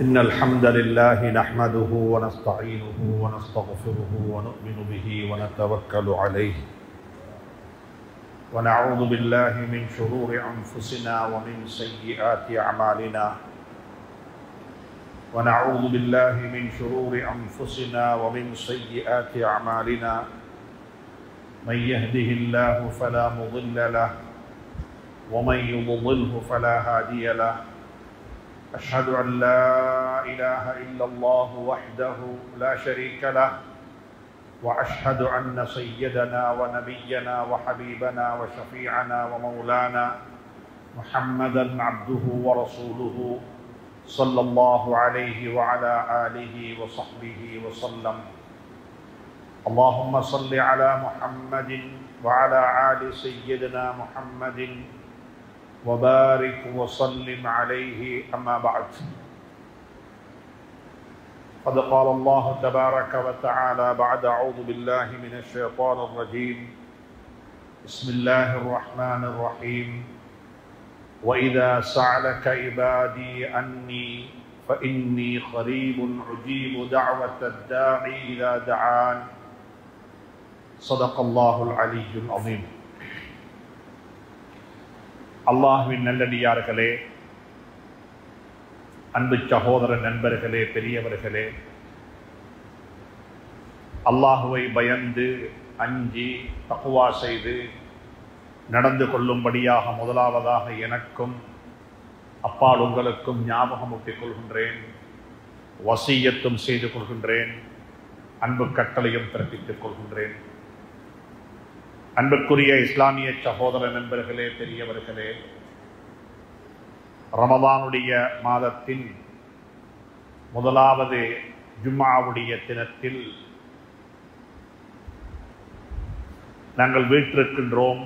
إن الحمد لله نحمده ونستعينه ونستغفره ونؤمن به ونتوكل عليه ونعوذ بالله من شرور أنفسنا ومن سيئات أعمالنا ونعوذ بالله من شرور أنفسنا ومن سيئات أعمالنا من يهده الله فلا مضل له ومن يضلله فلا هادي له أشهد أن لا إله إلا الله وحده لا شريك له وأشهد أن سيدنا ونبينا وحبيبنا وشفيعنا ومولانا محمدا عبده ورسوله صلى الله عليه وعلى آله وصحبه وسلم. اللهم صل على محمد وعلى آل سيدنا محمد وبارك وسلم عليه. أما بعد، قد قال الله تبارك وتعالى بعد أعوذ بالله من الشيطان الرجيم بسم الله الرحمن الرحيم وإذا سألك عبادي عني فإني قريب أجيب دعوة الداعي إذا دعان. صدق الله العلي العظيم. அல்லாஹ்வின் நல்லடியார்களே, அன்பு சகோதர நண்பர்களே, பெரியவர்களே, அல்லாஹுவை பயந்து அஞ்சி தக்வா செய்து நடந்து கொள்ளும்படியாக முதலாவதாக எனக்கும் அப்பால் உங்களுக்கும் ஞாபகமூட்டிக் கொள்கின்றேன், வசியத்தும் செய்து கொள்கின்றேன், அன்பு கட்டளையும் பிறப்பித்துக் கொள்கின்றேன். அன்புக்குரிய இஸ்லாமிய சகோதர நண்பர்களே, பெரியவர்களே, ரமதானுடைய மாதத்தின் முதலாவது ஜும்ஆவுடைய தினத்தில் நாங்கள் வீற்றிருக்கின்றோம்.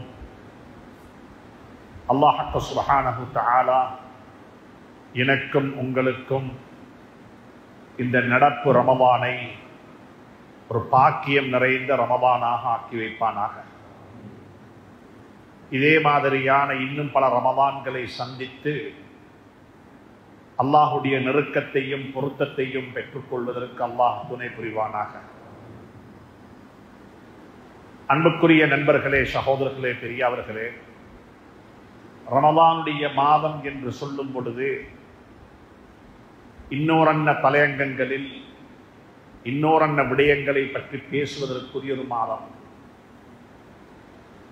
அல்லாஹ் சுப்ஹானஹு தஆலா எனக்கும் உங்களுக்கும் இந்த நடப்பு ரமதானை ஒரு பாக்கியம் நிறைந்த ரமதானாக ஆக்கி வைப்பானாக. இதே மாதிரியான இன்னும் பல ரமதான்களை சந்தித்து அல்லாஹுடைய நெருக்கத்தையும் பொருத்தத்தையும் பெற்றுக்கொள்வதற்கு அல்லாஹ் துணை புரிவானாக. அன்புக்குரிய நண்பர்களே, சகோதரர்களே, பெரியவர்களே, ரமதானுடைய மாதம் என்று சொல்லும் பொழுது இன்னோரன்ன தலையங்கங்களில் இன்னோரன்ன விடயங்களை பற்றி பேசுவதற்குரிய ஒரு மாதம்.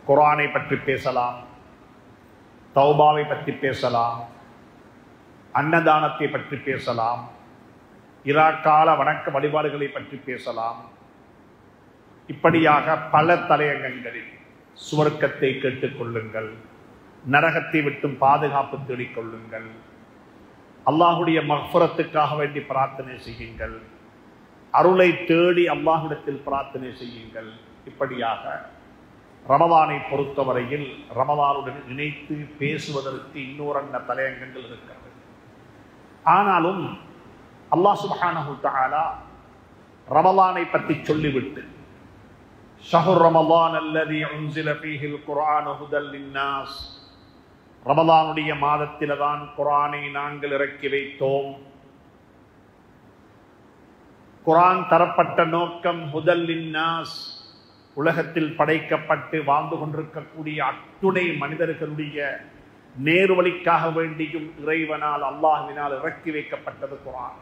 குர்ஆனை பற்றி பேசலாம், தௌபாவை பற்றி பேசலாம், அன்னதானத்தை பற்றி பேசலாம், இராக்கால வணக்க வழிபாடுகளை பற்றி பேசலாம். இப்படியாக பல தலையங்கங்களில் சுவர்க்கத்தை கேட்டுக்கொள்ளுங்கள், நரகத்தை விட்டும் பாதுகாப்பு தேடிக்கொள்ளுங்கள், அல்லாஹுடைய மக்ஃபிரத்துக்காக வேண்டி பிரார்த்தனை செய்யுங்கள், அருளை தேடி அல்லாஹ்விடத்தில் பிரார்த்தனை செய்யுங்கள். இப்படியாக ரமதானை பொறுத்தவரையில் ரமதானுடன் இணைத்து பேசுவதற்கு இன்னொரு தலையங்கங்கள் இருக்கிறது. ஆனாலும் அல்லாஹ் சுப்ஹானஹு தஆலா ரமதானை பற்றி சொல்லிவிட்டு ஷஹ்ர் ரமதான் அல்லதி உன்ஸில ஃபீஹில் குர்ஆனு ஹுதல் லின்னாஸ், ரமதானுடைய மாதத்தில தான் குர்ஆனை நாங்கள் இறக்கி வைத்தோம். குர்ஆன் தரப்பட்ட நோக்கம் ஹுதல் லின்னாஸ், உலகத்தில் படைக்கப்பட்டு வாழ்ந்து கொண்டிருக்கக்கூடிய அத்துணை மனிதர்களுடைய நேர்வழிக்காக வேண்டியும் இறைவனால் அல்லாஹ்வினால் இறக்கி வைக்கப்பட்டது குர்ஆன்.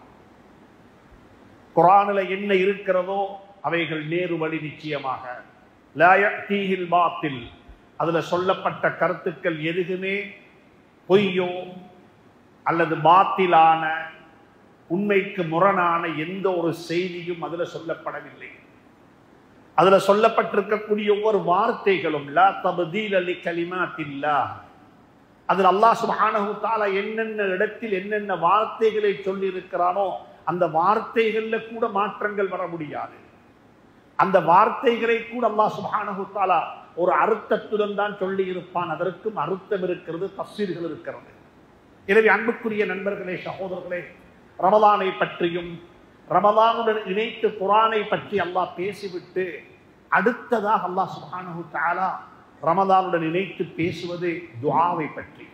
குர்ஆனில் என்ன இருக்கிறதோ அவைகள் நேர்வழி. நிச்சயமாக லா யஅதீஹில் பாத்தில், அதுல சொல்லப்பட்ட கருத்துக்கள் எதுவுமே பொய்யோ அல்லது பாத்திலான உண்மைக்கு முரணான எந்த ஒரு செய்தியும் அதுல சொல்லப்படவில்லை. அதுல சொல்லப்பட்டிருக்கக்கூடிய ஒவ்வொரு வார்த்தைகளும் லா தப்தீல லிகலிமாத்தில்லாஹ், அதில் அல்லாஹ் சுப்ஹானஹு தஆலா என்னென்ன இடத்தில் என்னென்ன வார்த்தைகளை சொல்லி இருக்கிறானோ அந்த வார்த்தைகள்ல கூட மாற்றங்கள் வர முடியாது. அந்த வார்த்தைகளை கூட அல்லாஹ் சுப்ஹானஹு தஆலா ஒரு அர்த்தத்துடன் தான் சொல்லி இருப்பான். அதற்கும் அர்த்தம் இருக்கிறது, தஃசீர்கள் இருக்கிறது. எனவே அன்புக்குரிய நண்பர்களே, சகோதரர்களே, ரமதானை பற்றியும் ரமதானுடன் இணைத்து குர்ஆனை பற்றி அல்லாஹ் பேசிவிட்டு அடுத்ததாக அல்லாஹ் சுப்ஹானஹு தஆலா ரமதானுடன் இணைத்து பேசுவது துஆவை பற்றி.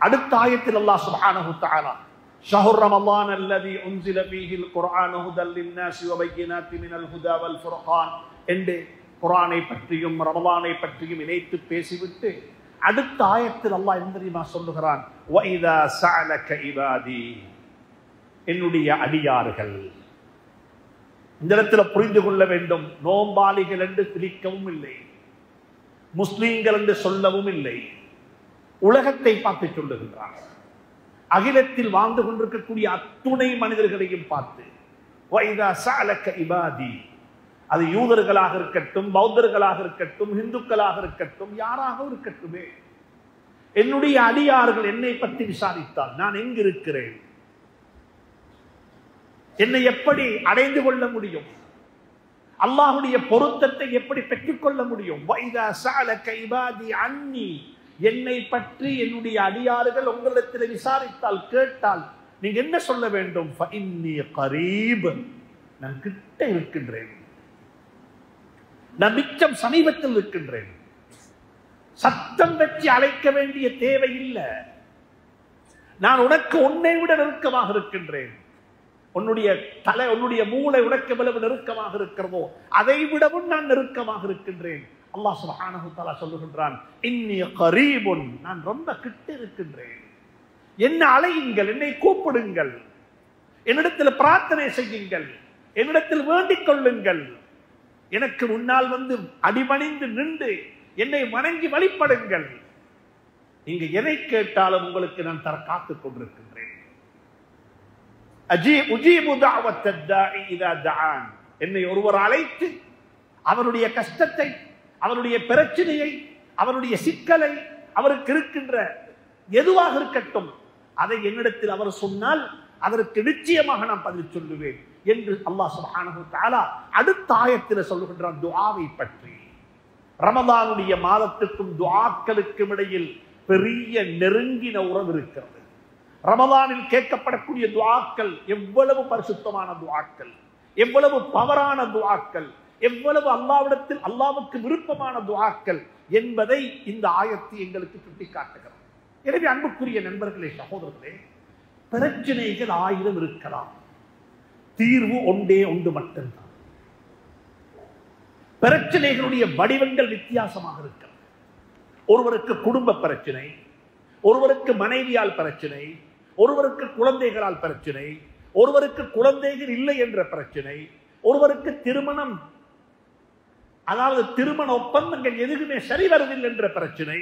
அடுத்த ஆயத்தில் அல்லாஹ் சுப்ஹானஹு தஆலா ஷஹ்ரு ரமலான் அல்லதி உன்ஸில ஃபீஹில் குர்ஆனு ஹுதல் லின்னாஸி வ பையினாத்தி மினல் ஹுதா வல் ஃபுர்கான் என்று குர்ஆனை பற்றியும் ரமலானை பற்றியும் இணைத்து பேசிவிட்டு அடுத்த ஆயத்தில் அல்லாஹ் என்ன தெரியுமா சொல்லுகிறான், வ இதா ஸஅலக இபாதி, என்னுடைய அடியார்கள். இந்த இடத்துல புரிந்து கொள்ள வேண்டும், நோம்பாளிகள் என்று பிரிக்கவும் இல்லை, முஸ்லீம்கள் என்று சொல்லவும் இல்லை, உலகத்தை பார்த்து சொல்லுகின்றார். அகிலத்தில் வாழ்ந்து கொண்டிருக்கக்கூடிய அத்துணை மனிதர்களையும் பார்த்து வைதா ஸஅலக இபாதி, அது யூதர்களாக இருக்கட்டும், பௌத்தர்களாக இருக்கட்டும், இந்துக்களாக இருக்கட்டும், யாராக இருக்கட்டுமே, என்னுடைய அடியார்கள் என்னை பற்றி விசாரித்தால் நான் எங்கு இருக்கிறேன், என்னை எப்படி அடைந்து கொள்ள முடியும், அல்லாஹ்வுடைய பொருத்தத்தை எப்படி பெற்றுக்கொள்ள முடியும், வைதா ஸஅலக இபாதி அன்னி, என்னை பற்றி என்னுடைய அடியார்கள் உங்களிடத்தில் விசாரித்தால் கேட்டால் நீங்க என்ன சொல்ல வேண்டும், ஃபஇன்னி கரீப், நான் கிட்ட இருக்கின்றேன், நான் மிச்சம் சமீபத்தில் இருக்கின்றேன், சத்தம் வச்சு அழைக்க வேண்டிய தேவை இல்லை, நான் உனக்கு உன்னை விட நெருக்கமாக இருக்கின்றேன், உன்னுடைய தலை உன்னுடைய மூளை உனக்கு எவ்வளவு நெருக்கமாக இருக்கிறதோ அதை விடவும் நான் நெருக்கமாக இருக்கின்றேன். அல்லாஹ் சுப்ஹானஹு வ தஆலா சொல்லுகின்றான், இன்னி கரீபுன், நான் ரொம்ப கிட்ட இருக்கின்றேன், என்ன அழையுங்கள், என்னை கூப்பிடுங்கள், என்னிடத்தில் பிரார்த்தனை செய்யுங்கள், என்னிடத்தில் வேண்டிக் கொள்ளுங்கள், எனக்கு முன்னால் வந்து அடிபணிந்து நின்று என்னை வணங்கி வழிபடுங்கள், நீங்க எதை கேட்டாலும் உங்களுக்கு நான் தர காத்துக் கொண்டிருக்கின்றேன். உஜீபு தஅவத்தத் தாஇ இதா தஆன், என்னை ஒருவர் அழைத்து அவருடைய கஷ்டத்தை, அவருடைய பிரச்சனையை, அவருடைய சிக்கலை, அவருக்கு இருக்கின்ற எதுவாக இருக்கட்டும் அதை என்னிடத்தில் அவர் சொன்னால் அதற்கு நிச்சயமாக நான் பதில் சொல்லுவேன் என்று அல்லாஹ் சுப்ஹானஹு வ தஆலா அடுத்த ஆயத்தில் சொல்லுகின்றான் துஆவை பற்றி. ரமலானுடைய மாதத்துக்கும் துஆக்களுக்கும் இடையில் பெரிய நெருங்கின உறவு இருக்கிறது. ரமலானில் கேட்கப்படக்கூடிய துஆக்கள் எவ்வளவு பரிசுத்தமான துஆக்கள், எவ்வளவு பவரான துஆக்கள், எவ்வளவு அல்லாஹ்விடத்தில் அல்லாஹ்வுக்கு விருப்பமான துஆக்கள் என்பதை இந்த ஆயத்து எங்களுக்கு சுட்டிக்காட்டுகிறது. எனவே அன்புக்குரிய நண்பர்களே, சகோதரர்களே, பிரச்சனைகள் 1000 இருக்கலாம், தீர்வு ஒன்றே ஒன்று மட்டும்தான். பிரச்சனைகளுடைய வடிவங்கள் வித்தியாசமாக இருக்கிறது. ஒருவருக்கு குடும்ப பிரச்சனை, ஒருவருக்கு மனைவியால் பிரச்சனை, ஒருவருக்கு குழந்தைகளால் பிரச்சனை, ஒருவருக்கு குழந்தைகள் இல்லை என்ற பிரச்சனை, ஒருவருக்கு திருமணம், அதாவது திருமண ஒப்பந்தங்கள் எதுவுமே சரி வருவதில்லை என்ற பிரச்சனை.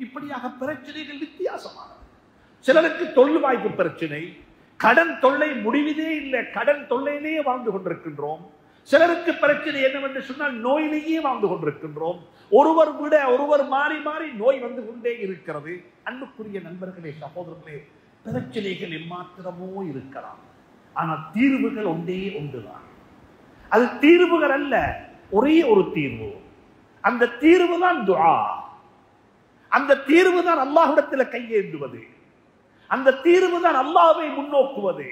இப்படியாக பிரச்சனைகள் வித்தியாசமானது. சிலருக்கு தொழில் வாய்ப்பு பிரச்சனை, கடன் தொல்லை முடிவதே இல்லை, கடன் தொல்லையிலேயே வாழ்ந்து கொண்டிருக்கின்றோம். சிலருக்கு பிரச்சனை என்னவென்று சொன்னால் நோயிலேயே வாழ்ந்து கொண்டிருக்கின்றோம். ஒருவர் விட ஒருவர் மாறி மாறி நோய் வந்து கொண்டே இருக்கிறது. அன்புக்குரிய நண்பர்களே, சகோதரர்களே, பிரச்சனைகள் எம்மாத்திரமோ இருக்கலாம், ஆனால் தீர்வுகள் ஒன்றே ஒன்றுதான். அது தீர்வுகள் அல்ல, ஒரே ஒரு தீர்வு. அந்த தீர்வு தான் துஆ. அந்த தீர்வு தான் அல்லாஹ்விடத்தில் கையேந்துவது. அந்த தீர்வு தான் அல்லாஹ்வை முன்னோக்குவது.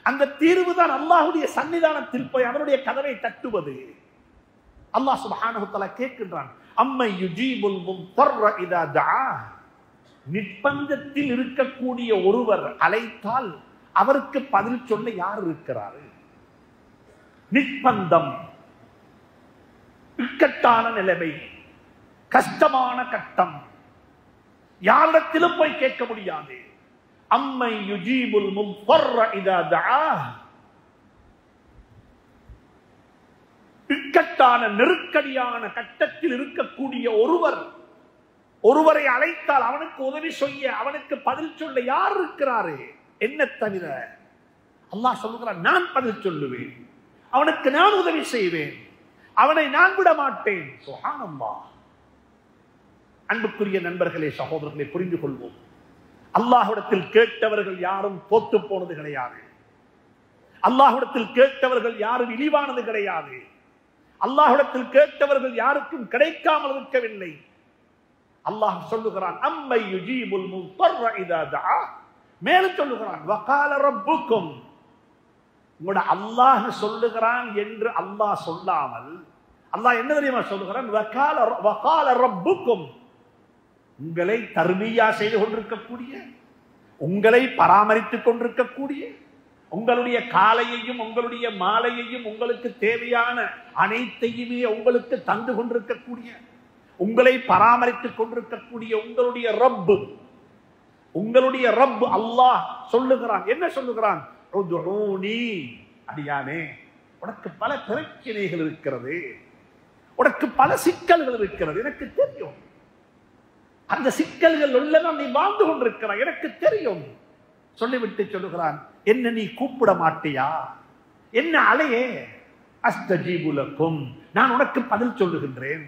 அந்த தீர்வு தான் அல்லாஹ்வுடைய சன்னிதானத்தில் போய் அவருடைய கதவை தட்டுவது. அல்லாஹ் சுப்ஹானஹு வ தஆலா கேட்கின்றான், அம்மை யுஜீபுல் முத்தர்ர இதா தஆ, நிர்பந்தத்தில் இருக்கக்கூடிய ஒருவர் அழைத்தால் அவருக்கு பதில் சொல்ல யார் இருக்கிறார்? நிர்பந்தம், இக்கட்டான நிலைமை, கஷ்டமான கட்டம், யாரிடத்திலும் போய் கேட்க முடியாது. அம்மை யுஜீபுல் முத்தர்ர இதா தஆ, இக்கட்டான நெருக்கடியான கட்டத்தில் இருக்கக்கூடிய ஒருவரை அழைத்தால் அவனுக்கு உதவி செய்ய, அவனுக்கு பதில் சொல்ல யார் இருக்கிறாரு? என்ன தவிர அல்லாஹ் சொல்லுகிறான், நான் பதில் சொல்லுவேன், அவனுக்கு நான் உதவி செய்வேன், அவனை நான் விட மாட்டேன். சுப்ஹானல்லாஹ். அன்புக்குரிய நண்பர்களே, சகோதரர்களே, புரிந்து கொள்வோம். அல்லாஹ்விடத்தில் கேட்டவர்கள் யாரும் தோற்று போனது கிடையாது. அல்லாஹ்விடத்தில் கேட்டவர்கள் யாரும் இழிவானது கிடையாது. அல்லாஹ்விடத்தில் கேட்டவர்கள் யாருக்கும் கிடைக்காமல் இருக்கவில்லை. அல்லாஹ் சொல்லுகிறான், அம்மை யுஜீபுல் முத்தர்ர இதா தஆ, மேலும் சொல்லுகிறான், வகால ரப்புக்கும், உங்களோட அல்லாஹ் சொல்லுகிறான் என்று அல்லாஹ் சொல்லாமல் அல்லாஹ் என்ன தெரியுமா சொல்லுகிறான்? வகால ரப்புக்கும், உங்களை தர்பியா செய்து கொண்டிருக்கக்கூடிய, உங்களை பராமரித்துக் கொண்டிருக்கக்கூடிய, உங்களுடைய காலையையும் உங்களுடைய மாலையையும் உங்களுக்கு தேவையான அனைத்தையுமே உங்களுக்கு தந்து கொண்டிருக்கக்கூடிய, உங்களை பராமரித்துக் கொண்டிருக்கக்கூடிய உங்களுடைய ரப்பு, உங்களுடைய ரப்பு அல்லாஹ் சொல்லுகிறான். என்ன சொல்லுகிறான்? அடியானே, உனக்கு பல பிரச்சனைகள் இருக்கிறது, உனக்கு பல சிக்கல்கள் இருக்கிறது, எனக்கு தெரியும். அந்த சிக்கல்கள் உள்ளதான் நீ வாழ்ந்து கொண்டிருக்கிறாய், எனக்கு தெரியும். சொல்லிவிட்டு சொல்லுகிறான், என்ன நீ கூப்பிட மாட்டியா? என்ன அலையே? அஸ்தஜீபுலக்கும், நான் உனக்கு பதில் சொல்லுகின்றேன்.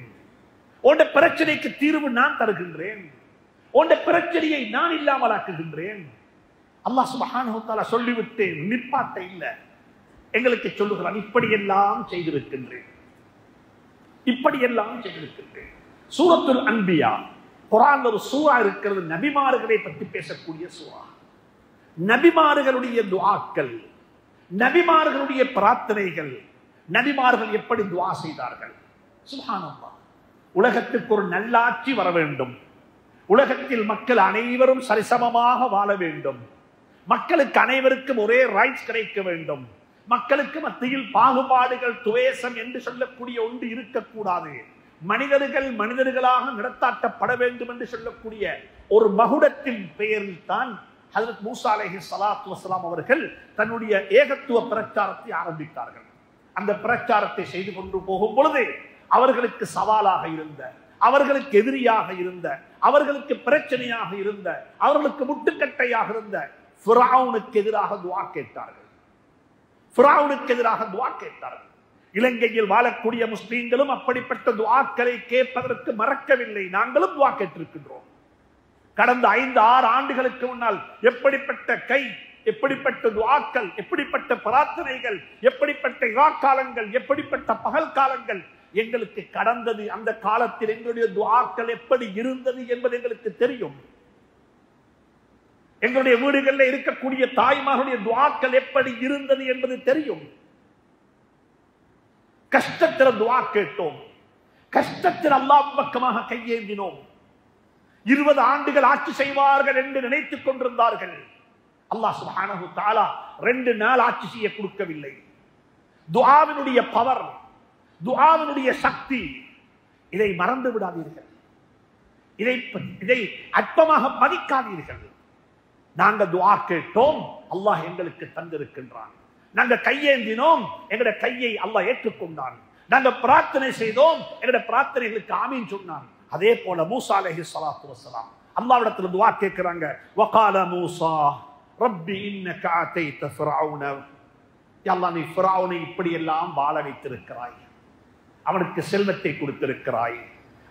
உன் பிரச்சனைக்கு தீர்வு நான் தருகின்றேன். உன் பிரச்சனையை நான் இல்லாமலாக்குகின்றேன். அல்லாஹ் சுப்ஹானஹு வ தஆலா சொல்லிவிட்டு நிப்பாட்ட இல்ல, எங்களுக்கு சொல்லுகிறான், இப்படியெல்லாம் செய்திருக்கின்றேன், இப்படியெல்லாம் செய்திருக்கின்றேன். சூரத்துல் அன்பியா, குர்ஆன்ல ஒரு சூரா இருக்கிறது, நபிமார்களை பற்றி பேசக்கூடிய சூரா. நபிமார்களுடைய துஆக்கள், நபிமார்களுடைய பிரார்த்தனைகள், நபிமார்கள் எப்படி துஆ செய்தார்கள். சுப்ஹானல்லாஹ். உலகத்துக்கு ஒரு நல்லாட்சி வர வேண்டும், உலகத்தில் மக்கள் அனைவரும் சரிசமமாக வாழ வேண்டும், மக்களுக்கு அனைவருக்கும் ஒரே ரைட்ஸ் கிடைக்க வேண்டும், மக்களுக்கு மத்தியில் பாகுபாடுகள், துவேஷம் என்று சொல்லக்கூடிய ஒன்று இருக்கக்கூடாது, மனிதர்கள் மனிதர்களாக நடத்தாட்டப்பட வேண்டும் என்று சொல்லக்கூடிய ஒரு மகுடத்தின் பெயரில் தான் ஹஜ்ரத் மூசா அலைஹிஸ்ஸலாத்து வஸ்ஸலாம் அவர்கள் தன்னுடைய ஏகத்துவ பிரச்சாரத்தை ஆரம்பித்தார்கள். அந்த பிரச்சாரத்தை செய்து கொண்டு போகும் பொழுது அவர்களுக்கு சவாலாக இருந்த, அவர்களுக்கு எதிரியாக இருந்த, அவர்களுக்கு பிரச்சனையாக இருந்த, அவர்களுக்கு முட்டுக்கட்டையாக இருந்த ஃபிரௌனுக்கு எதிராக துஆ கேட்டார்கள். ஃபிரௌனுக்கு எதிராக துஆ கேட்டார்கள். இலங்கையில் வாழக்கூடிய முஸ்லீம்களும் அப்படிப்பட்ட துஆக்களை கேட்பதற்கு மறக்கவில்லை. நாங்களும் துஆ கேட்டிருக்கின்றோம். கடந்த 5-6 ஆண்டுகளுக்கு முன்னால் எப்படிப்பட்ட கை, எப்படிப்பட்ட துஆக்கள், எப்படிப்பட்ட பிரார்த்தனைகள், எப்படிப்பட்ட இரா காலங்கள், எப்படிப்பட்ட பகல் காலங்கள் எங்களுக்கு கடந்தது. அந்த காலத்தில் எங்களுடைய துஆக்கள் எப்படி இருந்தது என்பது எங்களுக்கு தெரியும். எங்களுடைய வீடுகளில் இருக்கக்கூடிய தாய்மார்களுடைய துஆக்கள் எப்படி இருந்தது என்பது தெரியும். கஷ்டத்தில் துஆ கேட்டோம், கஷ்டத்தில் அல்லாஹ் பக்கமாக கையேந்தினோம். 20 ஆண்டுகள் ஆட்சி செய்வார்கள் என்று நினைத்துக் கொண்டிருந்தார்கள். அல்லாஹ் சுப்ஹானஹு வ தஆலா 2 நாள் ஆட்சி செய்ய கொடுக்கவில்லை. துஆவினுடைய பவர், துஆவினுடைய சக்தி, இதை மறந்து விடாதீர்கள், இதை அற்பமாக மதிக்காதீர்கள். நாங்கள் துஆ கேட்டோம், அல்லாஹ் எங்களுக்கு தந்திருக்கின்றான். நாங்கள் கையேந்தினோம், எங்களுடைய கையை அல்லாஹ் ஏற்றுக்கொண்டான். நாங்கள் பிரார்த்தனை செய்தோம், எங்களுடைய பிரார்த்தனைகளுக்கு ஆமீன் சொன்னான். அதே போல மூசா அலைஹிஸ்ஸலாத்து வஸ்ஸலாம் அல்லாஹ்விடத்தில் துஆ கேட்கிறாங்க. வகால மூசா ரப்பி இன்னக ஆதைத ஃபிரௌன, யா அல்லாஹ், நீ ஃபிரௌனை இப்படி எல்லாம் வாழ வைத்திருக்கிறாய், அவனுக்கு செல்வத்தை கொடுத்திருக்கிறாய்,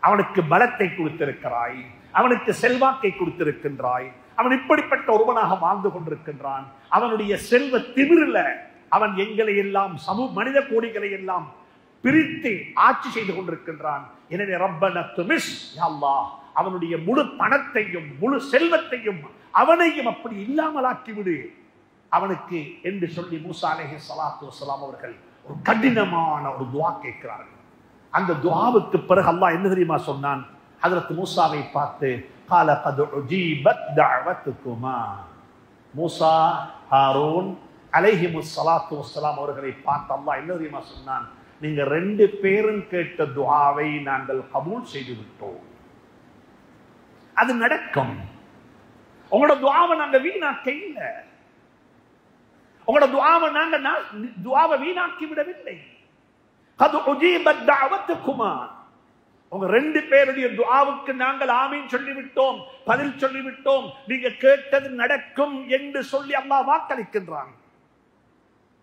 அவனுக்கு பலத்தை கொடுத்திருக்கிறாய், அவனுக்கு செல்வாக்கை கொடுத்திருக்கின்றாய், அவன் இப்படிப்பட்ட ஒருவனாக வாழ்ந்து கொண்டிருக்கின்றான். அவனுடைய செல்வ திமிரில அவன் எங்களை எல்லாம் மனித கோடிகளை எல்லாம் பிரித்து ஆட்சி செய்து கொண்டிருக்கின்றான். எனவே ரப்பனா துமிஸ், யா அல்லாஹ், அவனுடைய முழு பணத்தையும் முழு செல்வத்தையும் அவனையும் அப்படி இல்லாமலாக்கிவிடு அவனுக்கு என்று சொல்லி மூசா அலைஹிஸ்ஸலாத்து வஸ்ஸலாம் அவர்கள் ஒரு கடினமான ஒரு துஆ கேட்கிறார்கள். அந்த துஆவுக்கு பிறகு அல்லாஹ் என்ன தெரியுமா சொன்னான்? ஹஜ்ரத் மூசாவை பார்த்து, قال قد اجيبت دعوتكما, மூசா ஹாரூன் அலைஹிமுஸ்ஸலாத்து வஸ்ஸலாம் அவர்களை பார்த்து அல்லாஹ் என்ன தெரியுமா சொன்னான்? நீங்க 2 பேரும் கேட்ட துஆவை நாங்கள் கபூல் செய்து விட்டோம். அது நடக்கும். உங்களோட துஆவை நாங்க வீணாக்க இல்ல, உங்களோட துஆவை நாங்க துஆவை வீணாக்கி விடவில்லை. قد اجيبت دعوتكما, உங்க 2 பேருடைய துஆவுக்கு நாங்கள் ஆமீன் சொல்லிவிட்டோம், பதில் சொல்லிவிட்டோம், நீங்க கேட்டது நடக்கும் என்று சொல்லி அல்லாஹ் வாக்களிக்கின்றான்.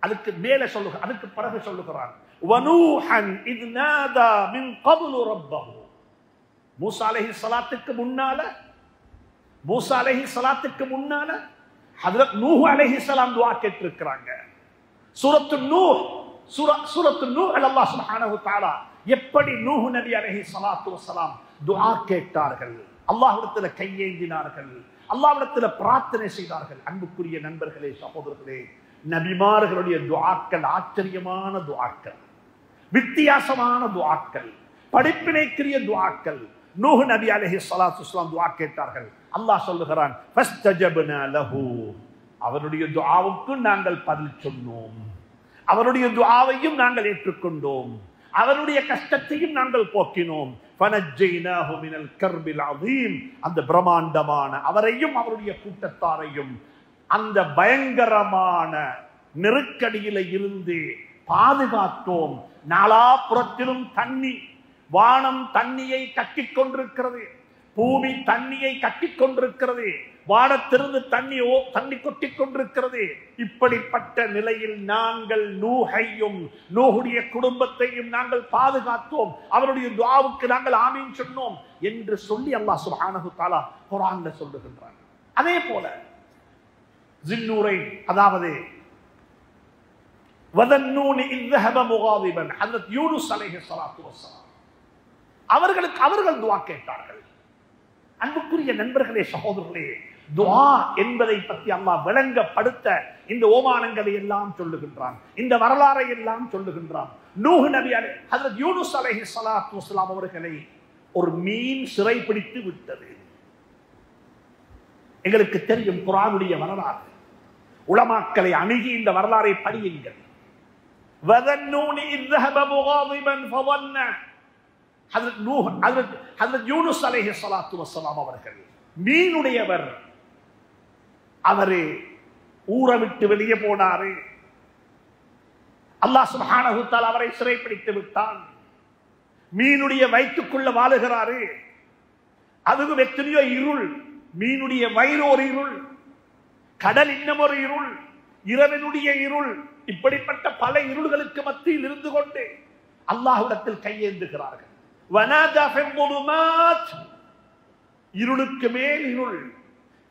அதுக்கு மேல சொல்லுகிறான், அதுக்கு பிறகு சொல்லுகிறான், வனூஹன் இத் நாதா மின் قبل ربه. மூசா அலைஹிஸ்ஸலாத்துக்கு முன்னால, மூசா அலைஹிஸ்ஸலாத்துக்கு முன்னால ஹஜ்ரத் நூஹ் அலைஹிஸ்ஸலாம் துஆ கேட்டிருக்கிறாங்க. சூரத்து நூஹ், சூரத்து நூஹ் அல்லாஹ் சுப்ஹானஹு வ தஆலா எப்படி நூஹ் நபி அலைஹிஸ்ஸலாத்து வஸ்ஸலாம் துஆ கேட்டார்கள், அல்லாஹ்விடத்துல கையேந்தினார்கள், அல்லாஹ்விடத்துல பிரார்த்தனை செய்தார்கள். அன்புக்குரிய நண்பர்களே, சகோதரர்களே, நபிமார்களுடைய துஆக்கள் ஆச்சரியமான துஆக்கள், வித்தியாசமான துஆக்கள், படிப்பினைக்குரிய துஆக்கள், நூஹ் நபி அலைஹிஸ்ஸலாத்து வஸ்ஸலாம் துஆ கேட்டார்கள். அல்லாஹ் சொல்லுகிறான், ஃபஸ்தஜப்னா லஹு, அவருடைய துஆவுக்கு நாங்கள் பதில் சொன்னோம், அவருடைய துஆவையும் நாங்கள் ஏற்றுக்கொண்டோம், அவருடைய கஷ்டத்தையும் நாங்கள் போக்கினோம். ஃபனஜ்ஜைனாஹு மினல் கர்பில் அதீம், அந்த பிரம்மாண்டமான அவரையும் அவருடைய கூட்டத்தாரையும் அந்த பயங்கரமான நெருக்கடியில இருந்து பாதுகாத்தோம். நாலாபுறத்திலும் தண்ணி, வானம் தண்ணியை கட்டிக் கொண்டிருக்கிறது, பூமி தண்ணியை கட்டிக் கொண்டிருக்கிறது, வானத்திலிருந்து தண்ணி கொட்டிக் கொண்டிருக்கிறது. இப்படிப்பட்ட நிலையில் நாங்கள் நூஹையும் நூஹுடைய குடும்பத்தையும் நாங்கள் பாதுகாத்தோம், அவருடைய துஆவுக்கு நாங்கள் ஆமீன் சொன்னோம் என்று சொல்லி அல்லாஹ் சுப்ஹானஹு தஆலா குர்ஆன்ல சொல்லுகின்றார். அதே போல ஜின்னூரை, அதாவது வதன்னூனி இذ ذهب مغاضبا, ஹஜ்ரத் யூனுஸ் அலைஹிஸ்ஸலாத்து வஸ்ஸலாம் அவர்கள் துஆ கேட்டார்கள். அன்புக்குரிய நண்பர்களே, சகோதரர்களே, துஆ என்பதை பற்றி அல்லாஹ் விளங்கப்படுத்த இந்த ஓமானங்களை எல்லாம் சொல்லுகின்றான், இந்த வரலாறை எல்லாம் சொல்லுகின்றான். நூஹ் நபி ஹஜ்ரத் யூனுஸ் அலைஹிஸ்ஸலாத்து வஸ்ஸலாம் அவர்களை ஒரு மீன் சிறை பிடித்து விட்டது. எங்களுக்கு தெரியும் குர்ஆனுடைய வரலாறு, உலமாக்களை அணுகி இந்த வரலாறை படியுங்கள். வதன்னூனி இذ ذهب مغاضبا فظن, ஹஜ்ரத் யூனுஸ் அலைஹிஸ்ஸலாத்து வஸ்ஸலாம் அவர்கள் மீனுடையவர், அவரு ஊரை விட்டு வெளியே போனாரு. அல்லாஹ் சுப்ஹானஹு தஆலா அவரை சிறைப்பிடித்து விட்டான். மீனுடைய வயிற்றுக்குள்ள வாழுகிறாரு. அதுவும் எத்தனையோ இருள், மீனுடைய வயிறு ஒரு இருள், கடல் இன்னும் ஒரு இருள், இரவனுடைய இருள், இப்படிப்பட்ட பல இருள்களுக்கு மத்தியில் இருந்து கொண்டு அல்லாஹ்விடத்தில் கையேந்துகிறார்கள். வனாதா ஃபில் ظுலுமாத், இருளுக்கு மேல் இருள்,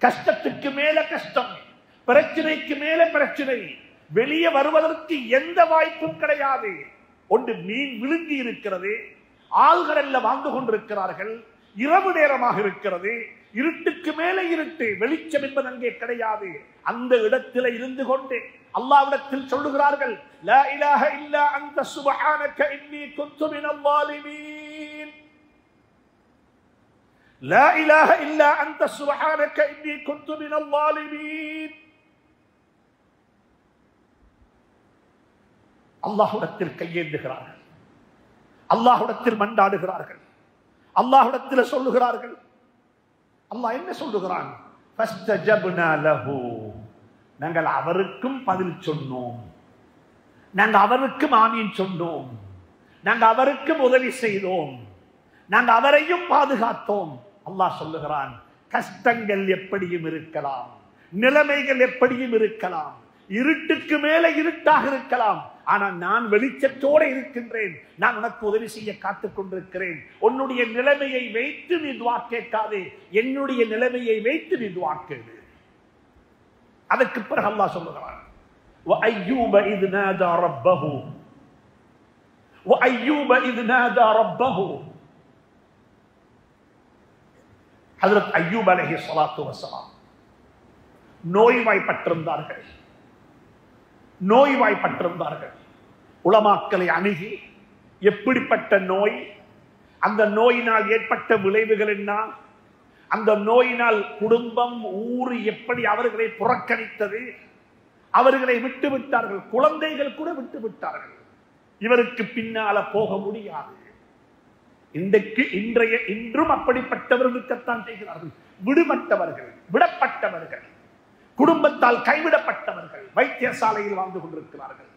கஷ்டத்துக்கு மேல கஷ்டம், பிரச்சனைக்கு மேல பிரச்சனை, வெளியே வருவதற்கு எந்த வாய்ப்பும் கிடையாது. ஒன்று மீன் விழுங்கி இருக்கிறது, ஆள்கள் எல்லாம் வாழ்ந்து கொண்டிருக்கிறார்கள், இரவு நேரமாக இருக்கிறது, இருட்டுக்கு மேலே இருட்டு, வெளிச்சம் என்பது அங்கே கிடையாது. அந்த இடத்தில் இருந்து கொண்டு அல்லாஹ்விடத்தில் சொல்லுகிறார்கள், லா இலாஹ இல்லா அன்த சுப்ஹானக இன்னி குன்து மினல் ஸாலிமீன், லா இலாஹ இல்லா அன்த சுப்ஹானக இன்னி குன்து மினல் ஸாலிமீன். அல்லாஹ்விடத்தில் கையேந்துகிறார்கள், அல்லாஹ்விடத்தில் மன்றாடுகிறார்கள், அல்லாஹ்விடத்தில் சொல்லுகிறார்கள். அல்லாஹ் என்ன சொல்லுகிறான்? ஃபஸ்தஜப்னா லஹு, நாங்கள் அவருக்கும் பதில் சொன்னோம், நாங்கள் அவருக்கும் ஆமீன் சொன்னோம், நாங்கள் அவருக்கும் உதவி செய்தோம், நாங்கள் அவரையும் பாதுகாத்தோம். அல்லாஹ் சொல்லுகிறான், கஷ்டங்கள் எப்படியும் இருக்கலாம், நிலைமைகள் எப்படியும் இருக்கலாம், இருட்டுக்கு மேல இருட்டாக இருக்கலாம், ஆனால் நான் வெளிச்சத்தோடு இருக்கின்றேன், நான் உனக்கு உதவி செய்ய காத்துக் கொண்டிருக்கிறேன். உன்னுடைய நிலைமையை வைத்து நீ துஆ கேட்காதே, என்னுடைய நிலைமையை வைத்து நீ துஆ கேளு. அதற்கு பிறகு அல்லாஹ் சொல்லுகிறான், وَأَيُّوبَ إِذْ نَادَى رَبَّهُ وَأَيُّوبَ إِذْ نَادَى رَبَّهُ. ஹஜ்ரத் அய்யூப் அலைஹிஸ்ஸலாத்து வஸ்ஸலாம் நோய்வாய்ப்பட்டிருந்தார்கள். உலமாக்களை அணுகி எப்படிப்பட்ட நோய், அந்த நோயினால் ஏற்பட்ட விளைவுகள் என்ன, அந்த நோயினால் குடும்பம் ஊர் எப்படி அவர்களை புறக்கணித்தது, அவர்களை விட்டு விட்டார்கள், குழந்தைகள் கூட விட்டு விட்டார்கள், இவருக்கு பின்னால போக முடியாது. இன்றும் அப்படிப்பட்டவர்களுக்குத்தான் செய்கிறார்கள். விடப்பட்டவர்கள், குடும்பத்தால் கைவிடப்பட்டவர்கள் வைத்தியசாலையில் வாழ்ந்து கொண்டிருக்கிறார்கள்.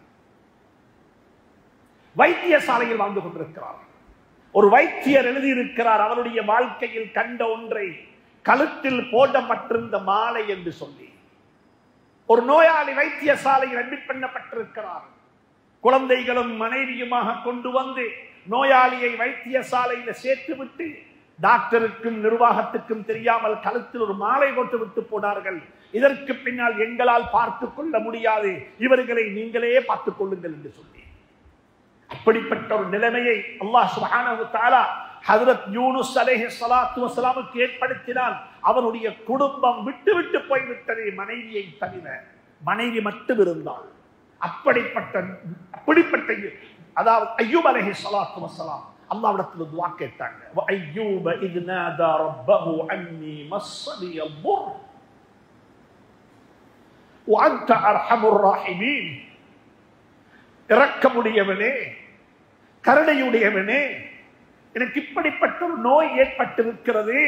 ஒரு வைத்தியர் எழுதியிருக்கிறார், அவருடைய வாழ்க்கையில் கண்ட ஒன்றை, கழுத்தில் போடப்பட்டிருந்த மாலை என்று சொல்லி. ஒரு நோயாளி வைத்தியசாலையில் அட்மிட் பண்ணப்பட்டிருக்கிறார். குழந்தைகளும் மனைவியுமாக கொண்டு வந்து நோயாளியை வைத்தியசாலையில் சேர்த்துவிட்டு டாக்டருக்கும் நிர்வாகத்துக்கும் தெரியாமல் கழுத்தில் ஒரு மாலை போட்டு விட்டு போனார்கள். இதற்கு பின்னால் எங்களால் பார்த்துக் கொள்ள முடியாது, இவர்களை நீங்களே பார்த்துக் கொள்ளுங்கள் என்று சொல்லி. அப்படிப்பட்ட ஒரு நிலைமையை அல்லாஹ் சுப்ஹானஹு வ தஆலா ஹஜ்ரத் யூனுஸ் அலைஹிஸ்ஸலாத்து வஸ்ஸலாமுக்கு ஏற்படுத்தினான். அவனுடைய குடும்பம் விட்டு போய்விட்டது, மனைவியை தவிர. மனைவி மட்டும் இருந்தாள். அப்படிப்பட்ட அதாவது அய்யூப் அலைஹிஸ்ஸலாத்து வஸ்ஸலாம் அல்லாஹ்விடத்தில் துஆ கேட்டாங்க. வஅய்யூப இத் நாதா ரப்பஹு அன்னி மஸ்ஸனி யதுர் வஅன்த அர்ஹமுர் ராஹிமீன். இரக்கமுடையவனே, கருணையுடையவனே, எனக்கு இப்படிப்பட்ட ஒரு நோய் ஏற்பட்டிருக்கிறது,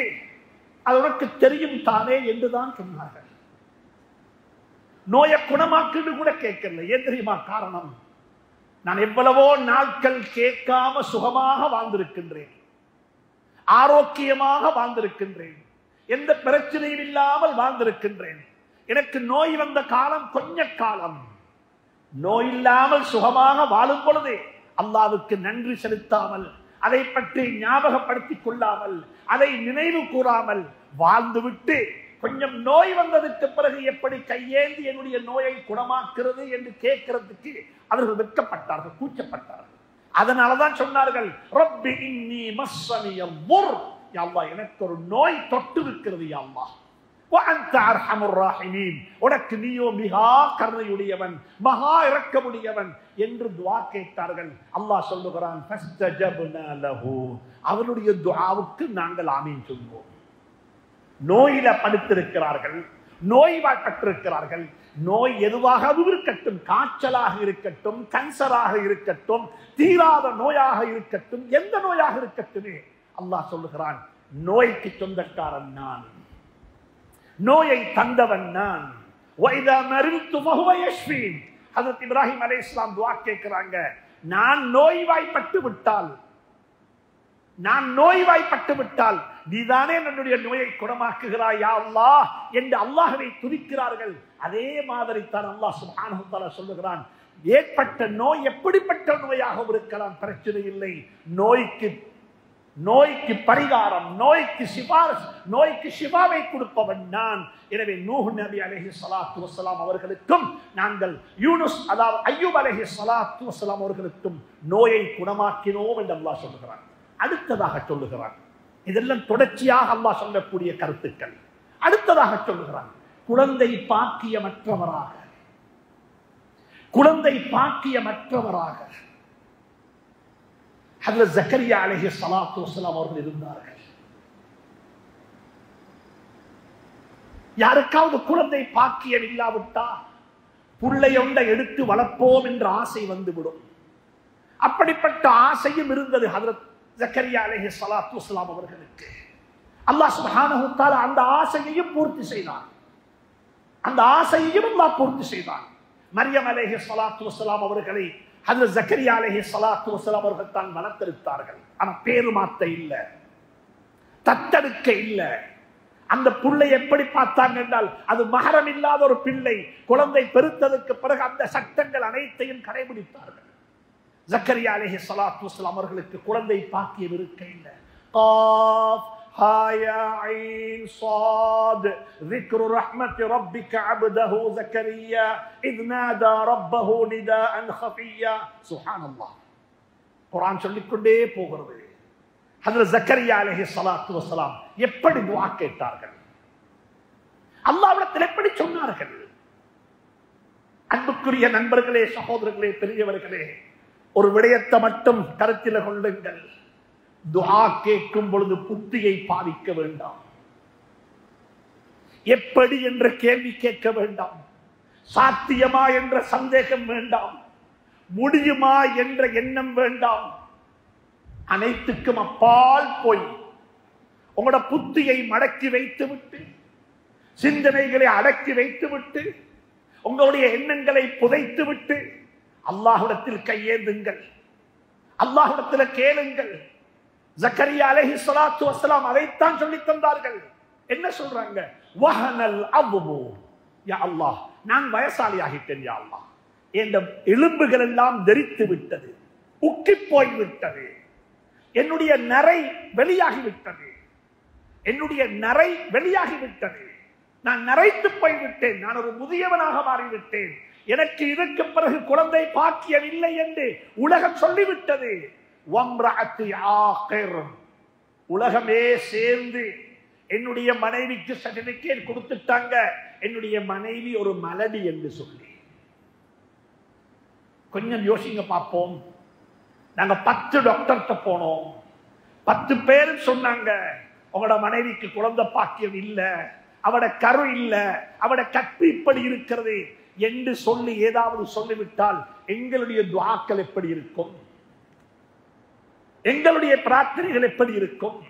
அது உனக்கு தெரியும் தானே என்றுதான் சொன்னார்கள். நோயை குணமாக்குன்னு கூட கேட்கல. ஏன் தெரியுமா காரணம்? நான் எவ்வளவோ நாட்கள் கேட்காம சுகமாக வாழ்ந்திருக்கின்றேன், ஆரோக்கியமாக வாழ்ந்திருக்கின்றேன், எந்த பிரச்சனையும் இல்லாமல் வாழ்ந்திருக்கின்றேன். எனக்கு நோய் வந்த காலம் கொஞ்ச காலம். நோய் இல்லாமல் சுகமாக வாழும் பொழுது அல்லாஹ்வுக்கு நன்றி செலுத்தாமல், அதை பற்றி ஞாபகப்படுத்திக் கொள்ளாமல், அதை நினைவு கூறாமல் வாழ்ந்துவிட்டு கொஞ்சம் நோய் வந்ததுக்கு பிறகு எப்படி கையேந்தி என்னுடைய நோயை குணமாக்குறது என்று கேட்கிறதுக்கு அவர்கள் வெட்கப்பட்டார்கள், கூச்சப்பட்டார்கள். அதனாலதான் சொன்னார்கள், ரப்பி இன்னி மஸ்ஸனி யதுர், யா அல்லாஹ் எனக்கு ஒரு நோய் தொட்டு இருக்கிறது யா அல்லாஹ், வஅன்த அர்ஹமுர் ராஹிமீன், உனக்கு நீயோ மிகா கருணையுடையவன், மகா இரக்கமுடையவன் என்று துஆ கேட்டார்கள். அல்லாஹ் சொல்லுகிறான், ஃபஸ்தஜப்னா லஹு, அவருடைய துஆவுக்கு நாங்கள் ஆமீன் சொல்வோம். நோயில படுத்திருக்கிறார்கள், நோய்வாய்ப்பட்டிருக்கிறார்கள். நோய் எதுவாக இருக்கட்டும், காய்ச்சலாக இருக்கட்டும், கேன்சராக இருக்கட்டும், தீராத நோயாக இருக்கட்டும், எந்த நோயாக இருக்கட்டுமே, அல்லாஹ் சொல்லுகிறான், நோய்க்கு சொந்தக்காரன் நான், நோயை தந்தவன் நான். வைதா மரித்து ஃபஹுவ யஷ்ஃபீன். ஹஜ்ரத் இப்ராஹிம் அலைஹிஸ்ஸலாம் துஆ கேட்கிறாங்க, நான் நோய்வாய்ப்பட்டு விட்டால், நான் நோய்வாய்ப்பட்டு விட்டால் நீதானே என்னுடைய நோயை குணமாக்குகிறாய் யா அல்லாஹ் என்று அல்லாஹ்வை துதிக்கிறார்கள். அதே மாதிரி தான் அல்லாஹ் சுப்ஹானஹு வ தஆலா சொல்லுகிறான், ஏற்பட்ட நோய் எப்படிப்பட்ட நோயாக இருக்கலாம், பிரச்சனை இல்லை, நோய்க்கு பரிகாரம், நோய்க்கு ஷிஃபாவை கொடுப்பவன் நான். எனவே நூஹ் நபி அலைஹிஸ்ஸலாத்து வஸ்ஸலாம் அவர்களுக்கும் நாங்கள் யூனுஸ் அதாவது அய்யூப் அலைஹிஸ்ஸலாத்து வஸ்ஸலாம் அவர்களுக்கும் நோயை குணமாக்கினோம் என்று அல்லாஹ் சொல்லுகிறான். அடுத்ததாக சொல்லுகிறான், இதெல்லாம் தொடர்ச்சியாக அல்லாஹ் சொல்லக்கூடிய கருத்துக்கள். அடுத்ததாக சொல்லுகிறான், குழந்தை பாக்கியமற்றவராக ஹஜ்ரத் ஜக்கரியா அலைஹிஸ்ஸலாத்து வஸ்ஸலாம் அவர்கள் இருந்தார்கள். யாருக்காவது குழந்தை பாக்கியம் இல்லாவிட்டா புள்ளையொன்றை எடுத்து வளர்ப்போம் என்ற ஆசை வந்துவிடும். அப்படிப்பட்ட ஆசையும் இருந்தது ஹஜ்ரத் ஜக்கரியா அலைஹிஸ்ஸலாத்து வஸ்ஸலாம் அவர்களுக்கு. அல்லாஹ் சுப்ஹானஹு வ தஆலா அந்த ஆசையையும் பூர்த்தி செய்தான். மரியம் அலைஹிஸ்ஸலாத்து வஸ்ஸலாம் அவர்களை ஹஜ்ரத் ஜக்கரியா அலைஹிஸ்ஸலாத்து வஸ்ஸலாம் அவர்கள் தான் வளர்த்தெடுத்தார்கள். ஆனா பேரு மாத்த இல்ல, தத்தெடுக்க இல்ல. அந்த பிள்ளை எப்படி பார்த்தாங்க என்றால், அது மஹரம் இல்லாத ஒரு பிள்ளை. குழந்தை பெருத்ததுக்கு பிறகு அந்த சட்டங்கள் அனைத்தையும் கடைபிடித்தார்கள். ஜக்கரியா அலைஹிஸ்ஸலாத்து வஸ்ஸலாம் அவர்களுக்கு குழந்தை பாக்கியம் இருக்க இல்லை. காஃப் ஹா யா ஐன் ஸாத் ذிக்ரு ரஹ்மத்தி ரப்பிக அப்தஹு ஜக்கரியா இத் நாதா ரப்பஹு நிதாஅன் خفيا. சுப்ஹானல்லாஹ், குர்ஆன் சொல்லிக்கொண்டே போகிறது. ஹஜ்ரத் ஜக்கரியா அலைஹிஸ்ஸலாத்து வஸ்ஸலாம் எப்படி துஆ கேட்டார்கள், அல்லாஹ்விடத்தில் எப்படி சொன்னார்கள். அன்புக்குரிய நண்பர்களே, சகோதரர்களே, பெரியவர்களே, ஒரு விடயத்தை மட்டும் கருத்தில் கொள்ளுங்கள். துஆ கேட்கும் பொழுது புத்தியை பாதிக்க வேண்டாம். எப்படி என்ற கேள்வி கேட்க வேண்டாம். சாத்தியமா என்ற சந்தேகம் வேண்டாம். முடியுமா என்ற எண்ணம் வேண்டாம். அனைத்துக்கும் அப்பால் போய் உங்களோட புத்தியை மடக்கி வைத்துவிட்டு, சிந்தனைகளை அடக்கி வைத்துவிட்டு, உங்களுடைய எண்ணங்களை புதைத்து விட்டு அல்லாஹ்விடத்தில் கையேந்துங்கள், அல்லாஹ்விடத்தில் கேளுங்கள். ஜக்கரியா அலைஹிஸ்ஸலாத்து வஸ்ஸலாம் அதைத்தான் சொல்லி தந்தார்கள். என்ன சொல்றாங்க? வஹனல் அவ்வு, யா அல்லாஹ் நான் வயசாளி ஆகிட்டேன், யா அல்லாஹ் என் எலும்புகள் எல்லாம் தரித்து விட்டது, உக்கி போய் விட்டது, என்னுடைய நரை வெளியாகிவிட்டது, நான் நரைத்து போய்விட்டேன், நான் ஒரு முதியவனாக மாறிவிட்டேன், எனக்கு இதற்கு பிறகு குழந்தை பாக்கியம் இல்லை என்று உலகம் சொல்லிவிட்டது. உலகமே சேர்ந்து என்னுடைய மனைவிக்கு சர்டிபிகேட் கொடுத்துட்டாங்க, என்னுடைய மனைவி ஒரு மலடி என்று சொல்லி. கொஞ்சம் யோசிங்க பார்ப்போம். நாங்க 10 டாக்டர்கிட்ட போனோம். 10 பேர் சொன்னாங்க உங்களோட மனைவிக்கு குழந்தை பாக்கியம் இல்ல, அவட கரு இல்ல, அவட கற்பு இப்படி இருக்கிறது என்று சொல்லி ஏதாவது சொல்லிவிட்டால் எங்களுடைய துஆக்கள் எப்படி இருக்கும்? எங்களுடைய பிரார்த்தனைகள் எப்படி இருக்கும்?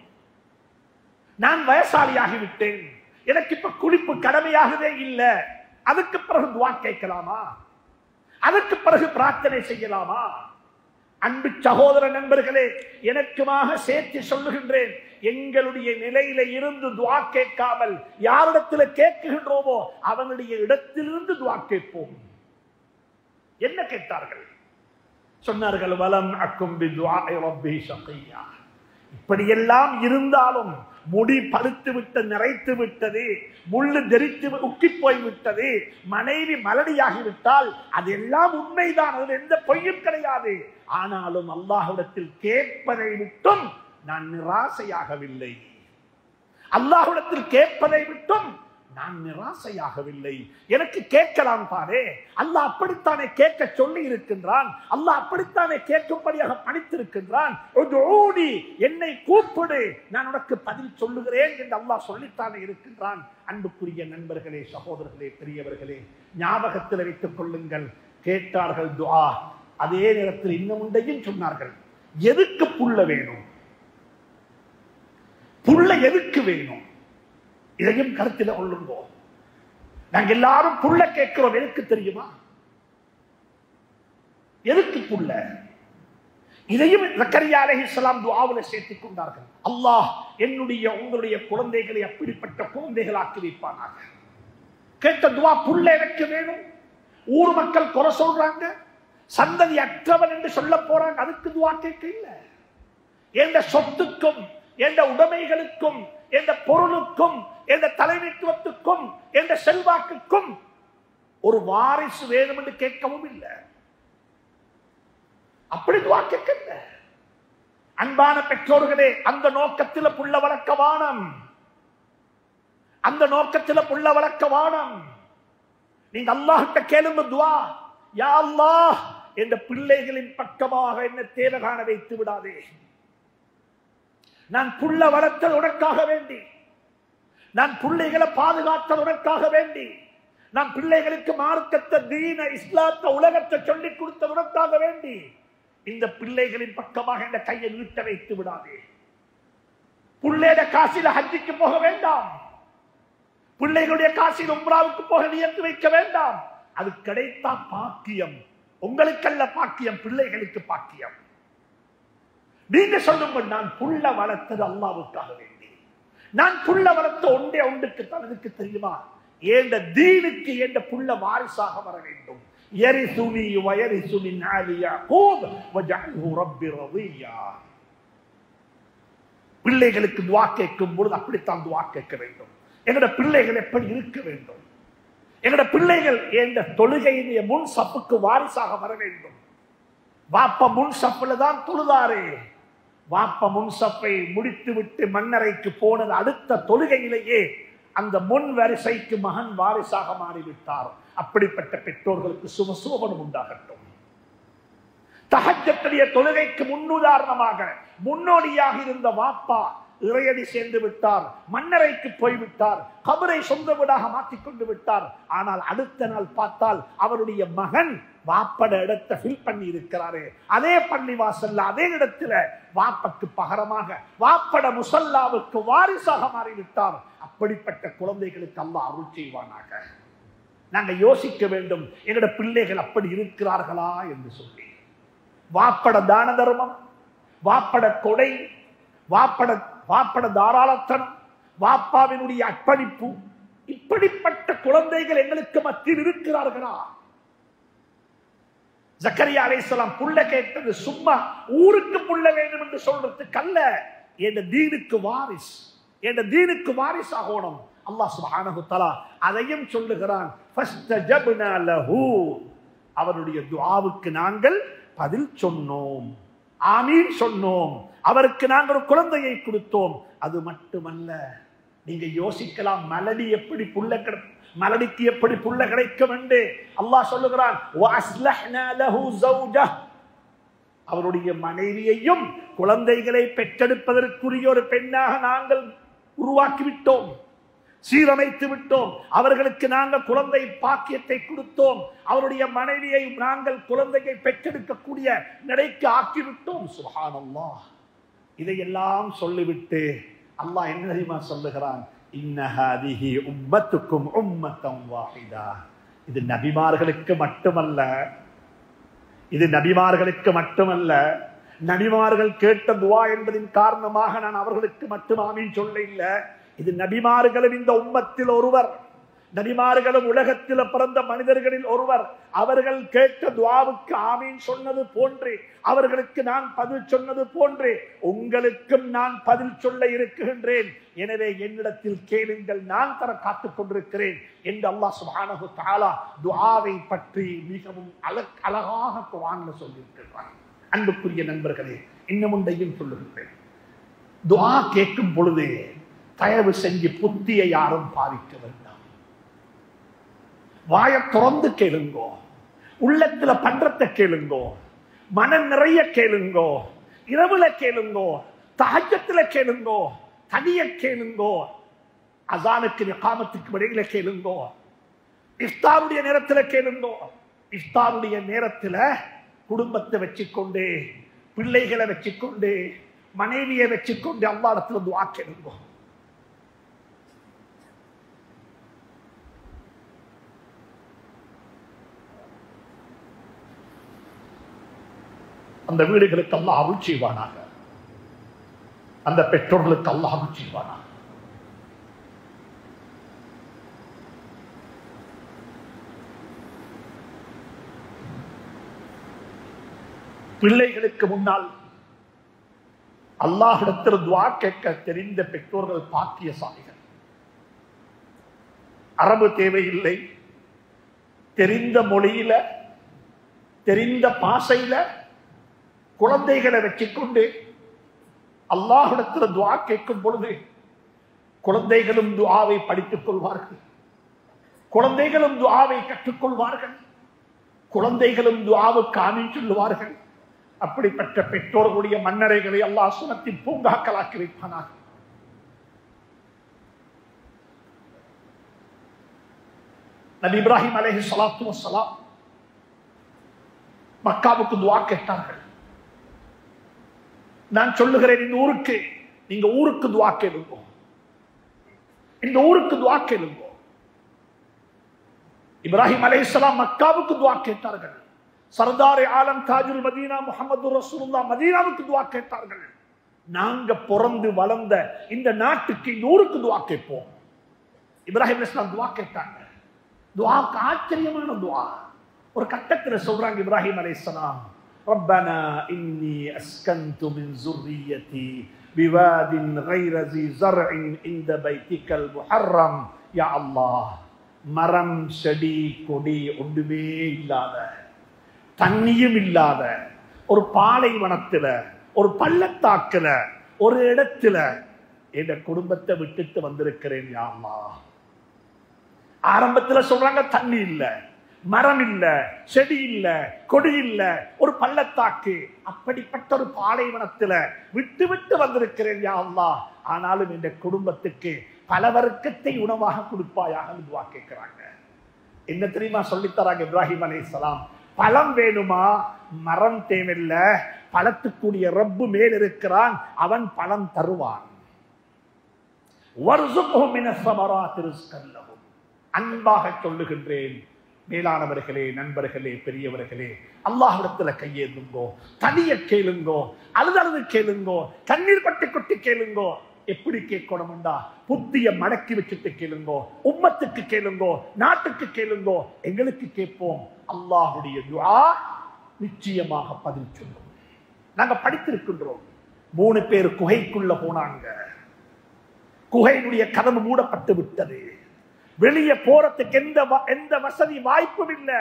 நான் வயசாளியாகிவிட்டேன், எனக்கு இப்ப குளிப்பு கடமையாகவே இல்லை, அதுக்கு பிறகு துஆ கேட்கலாமா? அதுக்கு பிறகு பிரார்த்தனை செய்யலாமா? அன்பு சகோதர நண்பர்களே, எனக்குமாக சேர்த்து சொல்லுகின்றேன், எங்களுடைய நிலையில இருந்து துஆ கேட்காமல் யாரிடத்தில் கேட்கின்றோமோ அவனுடைய இடத்திலிருந்து துஆ கேட்போம். என்ன கேட்டார்கள்? சொன்னார்கள், வலம் அக்கும் பிதுஆஇ ரப்பி ஷகியா. இப்படியெல்லாம் இருந்தாலும் முடி பழுத்து விட்டு நிறைத்து விட்டது, முள்ளு தெரித்து உக்கி போய்விட்டது, மனைவி மலடியாகிவிட்டால் அதெல்லாம் உண்மைதான், அது எந்த பொய்யும் கிடையாது. ஆனாலும் அல்லாஹ்விடத்தில் கேட்பதை விட்டும் நான் நிராசையாகவில்லை. அல்லாஹ்விடத்தில் கேட்பதை விட்டும் நான் நிராசையாகவில்லை. எனக்கு கேட்கலாம் தானே, அல்லாஹ் அப்படித்தானே கேட்க சொல்லி இருக்கின்றான், அல்லாஹ் அப்படித்தானே கேட்கும்படியாக பணித்திருக்கின்றான். என்னை கூப்பிடு, நான் உனக்கு பதில் சொல்லுகிறேன் என்று அல்லாஹ் சொல்லித்தானே இருக்கின்றான். அன்புக்குரிய நண்பர்களே, சகோதரர்களே, பெரியவர்களே, ஞாபகத்தில் வைத்துக் கொள்ளுங்கள். கேட்டார்கள் துஆ, அதே நேரத்தில் இன்னும் ஒன்றையும் சொன்னார்கள். எதுக்கு புள்ள வேணும்? புள்ள எதுக்கு வேணும்? இதையும் கருத்தில் கொள்ளுங்கோ. நாங்க எல்லாரும் புள்ள கேட்கிறோம், எதுக்கு தெரியுமா? எதுக்கு புள்ள? இதையும் ஜக்கரியா அலைஹிஸ்ஸலாம் துஆவிலே சேர்த்துக் கொண்டார்கள். அல்லாஹ் என்னுடைய உங்களுடைய குழந்தைகளை அப்படிப்பட்ட குழந்தைகளாக்கி வைப்பானாக. கேட்ட துஆ புள்ள எனக்கு வேணும். ஊர் மக்கள் குறை சொல்றாங்க, சந்ததி அற்றவன் என்று சொல்ல போறாங்க, அதுக்கு துஆ கேட்க இல்ல. எந்த சொத்துக்கும், எந்த உடைமைகளுக்கும், எந்த பொருளுக்கும், எந்த தலைமைத்துவத்துக்கும், எந்த செல்வாக்குக்கும் ஒரு வாரிசு வேணும் என்று கேட்கவும் இல்லை. அப்படி துஆ கேட்கல. அன்பான பெற்றோர்களே, அந்த நோக்கத்தில் புள்ள வளர்க்க வானம், அந்த நோக்கத்தில் புள்ள வளர்க்க வானம். நீங்க அல்லாஹ்கிட்ட கேளுங்க துஆ, யா அல்லாஹ் என்ற பிள்ளைகளின் பக்கமாக என்ன தேவை காண வைத்து விடாதே. நான் புள்ள வளர்த்தது உனக்காக வேண்டி, நான் பிள்ளைகளை பாதுகாத்தது உனக்காக வேண்டி, நான் பிள்ளைகளுக்கு மார்க்கத்தை, தீன, இஸ்லாத்தை, உலகத்தை சொல்லிக் கொடுத்தது உனக்காக வேண்டி. இந்த பிள்ளைகளின் பக்கமாக இந்த கையை நீட்ட வைத்து விடாதே. பிள்ளைட காசில ஹஜ்ஜுக்கு போக வேண்டாம், பிள்ளைகளுடைய காசில் உம்ராவுக்கு போக நியத்து வைக்க வேண்டாம். அது கிடைத்தா பாக்கியம், உங்களுக்கல்ல பாக்கியம், பிள்ளைகளுக்கு பாக்கியம். நீங்க சொல்லுங்க, நான் புள்ள வளர்த்தது அல்லாஹ்வுக்காக வேண்டி, நான் புள்ள வளர்த்த ஒன்றே ஒன்றுக்கு தனதுக்கு தெரியுமா? ஏண்ட தீனுக்கு ஏண்ட புள்ள வாரிசாக வர வேண்டும். யரிசுனி வயரிசு மின் ஆலி யாக்கூப் வஜஅல்ஹு ரப்பி ரதியா. பிள்ளைகளுக்கு துஆ கேட்கும் பொழுது அப்படித்தான் துஆ கேட்க வேண்டும். எங்கட பிள்ளைகள் எப்படி இருக்க வேண்டும்? எங்கட பிள்ளைகள் என்ற தொழுகையினுடைய முன் சப்புக்கு வாரிசாக வர வேண்டும். வாப்ப முன் சப்புல தான் தொழுதாரே, வாப்ப முன் சப்பை முடித்து விட்டு மன்னரைக்கு போனது அடுத்த தொழுகையிலேயே அந்த முன் வரிசைக்கு மகன் வாரிசாக மாறிவிட்டார். அப்படிப்பட்ட பெற்றோர்களுக்கு சுபசோபனம் உண்டாகட்டும். தஹஜ்ஜுடைய தொழுகைக்கு முன்னுதாரணமாக முன்னோடியாக இருந்த வாப்பா இறையடி சேர்ந்து விட்டார், மன்னரைக்கு போய்விட்டார், கபரை சொந்த வீடாக மாற்றிக்கொண்டு விட்டார். ஆனால் அடுத்த நாள் பார்த்தால் அவருடைய மகன் வாப்பட இடத்தை ஃபில் பண்ணி இருக்கிறாரு. அதே பள்ளி வாசல்ல, அதே இடத்துல வாப்பக்கு பகரமாக வாப்பட முசல்லாவுக்கு வாரிசாக மாறிவிட்டார். அப்படிப்பட்ட குழந்தைகளுக்கு அல்லாஹ் அருள் செய்வானாக. நாங்க யோசிக்க வேண்டும், எங்களோட பிள்ளைகள் அப்படி இருக்கிறார்களா என்று சொல்லி. வாப்பட தான தர்மம், வாப்பட கொடை, வாப்பட தாராளத்தனம், வாப்பாவினுடைய அர்ப்பணிப்பு, இப்படிப்பட்ட குழந்தைகள் எங்களுக்கு மத்தியில் இருக்கிறார்களா? ஜக்கரியா அலைஹிஸ்ஸலாம் புள்ள கேட்டது சும்மா ஊருக்கு புள்ள வேண்டும் என்று சொல்றதுக்கு அல்ல, என்ற தீனுக்கு வாரிஸ், என்ற தீனுக்கு வாரிஸ் ஆகணும். அல்லாஹ் சுப்ஹானஹு வ தஆலா அதையும் சொல்லுகிறான். ஃபஸ்தஜப்னா லஹு, அவருடைய துஆவுக்கு நாங்கள் பதில் சொன்னோம், ஆமீன் சொன்னோம், அவருக்கு நாங்கள் ஒரு குழந்தையை கொடுத்தோம். அது மட்டுமல்ல, நீங்க யோசிக்கலாம், மலடி எப்படி புள்ள மலடிக்கு எப்படி புள்ள கிடைக்கும் என்று. அல்லாஹ் சொல்லுகிறான், வஅஸ்லஹ்னா லஹு ஸௌஜஹ், அவருடைய மனைவியையும் குழந்தைகளை பெற்றெடுப்பதற்குரிய ஒரு பெண்ணாக நாங்கள் உருவாக்கிவிட்டோம், சீரமைத்து விட்டோம். அவர்களுக்கு நாங்கள் குழந்தை பாக்கியத்தை கொடுத்தோம். அவருடைய மனைவியை நாங்கள் குழந்தையை பெற்றெடுக்கக்கூடிய நிலைக்கு ஆக்கிவிட்டோம். சுப்ஹானல்லாஹ். இதையெல்லாம் சொல்லிவிட்டு அல்லாஹ் என்ன தெரியுமா சொல்லுகிறான்? இன்ன ஹாதிஹி உம்மத்துக்கும் உம்மத்தன் வாஹிதா. இது நபிமார்களுக்கு மட்டுமல்ல, இது நபிமார்களுக்கு மட்டுமல்ல. நபிமார்கள் கேட்ட துஆ என்பதின் காரணமாக நான் அவர்களுக்கு மட்டும் ஆமீன் சொல்ல இல்லை. இது நபிமார்களும் இந்த உம்மத்தில் ஒருவர், நபிமார்களும் உலகத்தில் பிறந்த மனிதர்களில் ஒருவர். அவர்கள் கேட்ட துஆவுக்கு ஆமீன் சொன்னது போன்று, அவர்களுக்கு நான் பதில் சொன்னது போன்று உங்களுக்கும் நான் பதில் சொல்ல இருக்கின்றேன். எனவே என்னிடத்தில் கேளுங்கள், நான் தர காத்துக் கொண்டிருக்கிறேன் என்று அல்லாஹ் சுப்ஹானஹு தஆலா துஆவை பற்றி மிகவும் அழகாக குர்ஆன்ல சொல்லியிருக்கிறார். அன்புக்குரிய நண்பர்களே, இன்னும் ஒன்றையும் சொல்லுகிறேன். துஆ கேட்கும் பொழுது தயவு செஞ்சு புத்தியை யாரும் பாதிக்க வேண்டாம். வாயை திறந்து கேளுங்கோ, உள்ளத்துல பண்றத்தை கேளுங்கோ, மனம் நிறைய கேளுங்கோ, இரவுல கேளுங்கோ, தஹஜ்ஜுல கேளுங்கோ, தனிய கேளுங்கோ, அஸானுக்கு இகாமத்துக்கு இடையில கேளுங்கோ, இஃப்தாருடைய நேரத்துல கேளுங்கோ. இஃப்தாருடைய நேரத்துல குடும்பத்தை வச்சுக்கொண்டு, பிள்ளைகளை வச்சுக்கொண்டு, மனைவியை வச்சுக்கொண்டு அல்லாஹ்விடத்துல துஆ கேளுங்கோ. அந்த வீடுகளுக்கு அல்லாஹ் அருள் செய்வானாக, அந்த பெற்றோர்களுக்கு அல்லாஹ் அருள் செய்வானாக. பிள்ளைகளுக்கு முன்னால் அல்லாஹ்விடத்தில் துஆ கேட்க தெரிந்த பெற்றோர்கள் பாக்கியசாலிகள். அரபு தேவையில்லை, தெரிந்த மொழியில, தெரிந்த பாஷையில குழந்தைகளை வச்சுக்கொண்டு அல்லாஹ்விடத்தில் துஆ கேட்கும் பொழுது குழந்தைகளும் துஆவை படித்துக் கொள்வார்கள், குழந்தைகளும் துஆவை கற்றுக்கொள்வார்கள், குழந்தைகளும் துஆவுக்கு ஆமீன் சொல்லுவார்கள். அப்படிப்பட்ட பெற்றோர்களுடைய மன்னரைகளை அல்லாஹ் சுனத்தின் பூங்காக்களாக்கி வைப்பானாக. நபி இப்ராஹிம் அலைஹிஸ்ஸலாத்து வஸ்ஸலாம் மக்காவுக்கு துஆ கேட்டார்கள். நான் சொல்லுகிறேன், இந்த ஊருக்கு, நீங்க ஊருக்கு துஆ கேளுங்க, இந்த ஊருக்கு துஆ கேளுங்க. இப்ராஹிம் அலைஹிஸ்ஸலாம் மக்காவுக்கு துஆ கேட்டார்கள். சர்தார் ஆலம் தாஜுல் மதீனா முஹம்மது ரசூலுல்லாஹ் மதீனாவுக்கு துஆ கேட்டார்கள். நாங்க பிறந்து வளர்ந்த இந்த நாட்டுக்கு, இந்த ஊருக்கு துஆ கேட்போம். இப்ராஹிம் அலைஹிஸ்ஸலாம் துஆ கேட்டாங்க. துஆக்கு ஆச்சரியமான துஆ. ஒரு கட்டத்தில் சொல்றாங்க இப்ராஹிம் அலைஹிஸ்ஸலாம், ரப்பனா இன்னி அஸ்கன்து மின் ذُرِّيَّتِي بِوَادٍ غَيْرَ ذِي زَرْعٍ عِندَ بَيْتِكَ الْمُحَرَّمِ. யா அல்லாஹ், மரம் செடி கொடி ஒன்றுமே இல்லாத, தண்ணியும் இல்லாத ஒரு பாலைவனத்துல, ஒரு பள்ளத்தாக்குல, ஒரு இடத்துல என் குடும்பத்தை விட்டுட்டு வந்திருக்கிறேன் யா அல்லாஹ். ஆரம்பத்துல சொல்றாங்க தண்ணி இல்ல, மரம் இல்ல, செடி இல்ல, கொடி இல்ல, ஒரு பள்ளத்தாக்கு, அப்படிப்பட்ட ஒரு பாலைவனத்துல விட்டு விட்டு வந்திருக்கிறேன் யா அல்லாஹ். ஆனாலும் இந்த குடும்பத்துக்கு பல வர்க்கத்தை உணவாக கொடுப்பாயாக துஆ கேட்கிறாங்க. என்ன தெரியுமா சொல்லித்தராங்க இப்ராஹிம் அலைஹிஸ்ஸலாம்? பழம் வேணுமா? மரம் தேவையில்ல, பழத்துக்குரிய ரப்பு மேல் இருக்கிறான், அவன் பழம் தருவான். அன்பாக சொல்லுகின்றேன் மேலானவர்களே, நண்பர்களே, பெரியவர்களே, அல்லாஹ்விடத்துல கையேந்துங்கோ, தனிய கேளுங்கோ, அழுது கேளுங்கோ, கண்ணீர் கொட்டி கொட்டி கேளுங்கோ. எப்படி கேட்கணும்டா? புத்திய மடக்கி வச்சுட்டு கேளுங்கோ, உம்மத்துக்கு கேளுங்கோ, நாட்டுக்கு கேளுங்கோ, எங்களுக்கு கேட்போம். அல்லாஹ்வுடைய துஆ நிச்சயமாக பதில் சொல்லும். நாங்க படித்திருக்கின்றோம். 3 பேர் குகைக்குள்ள போனாங்க. குகையினுடைய கதவு மூடப்பட்டு விட்டது. வெளியே போறதுக்கு எந்த வசதி வாய்ப்பும் இல்லை.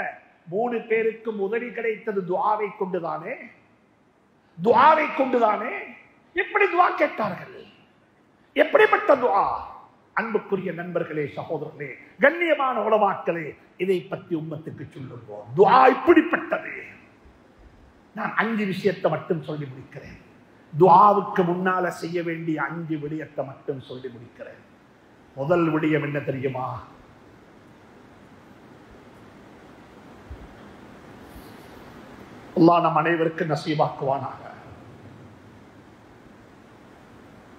3 பேருக்கும் உதவி கிடைத்தது துஆவை கொண்டுதானே, துஆவை கொண்டுதானே. எப்படி துஆ கேட்டார்கள்? எப்படிப்பட்ட துஆ? அன்புக்குரிய நண்பர்களே, சகோதரர்களே, கண்ணியமான உலமாக்களே, இதை பற்றி உம்மத்துக்கு சொல்லுவோம். துஆ இப்படிப்பட்டது. நான் 5 விஷயத்தை மட்டும் சொல்லி முடிக்கிறேன். துஆவுக்கு முன்னால செய்ய வேண்டிய 5 விடயத்தை மட்டும் சொல்லி முடிக்கிறேன். முதல் விடயம் என்ன தெரியுமா? அல்லாஹ் நம் அனைவருக்கு நசீபாக்குவானாக.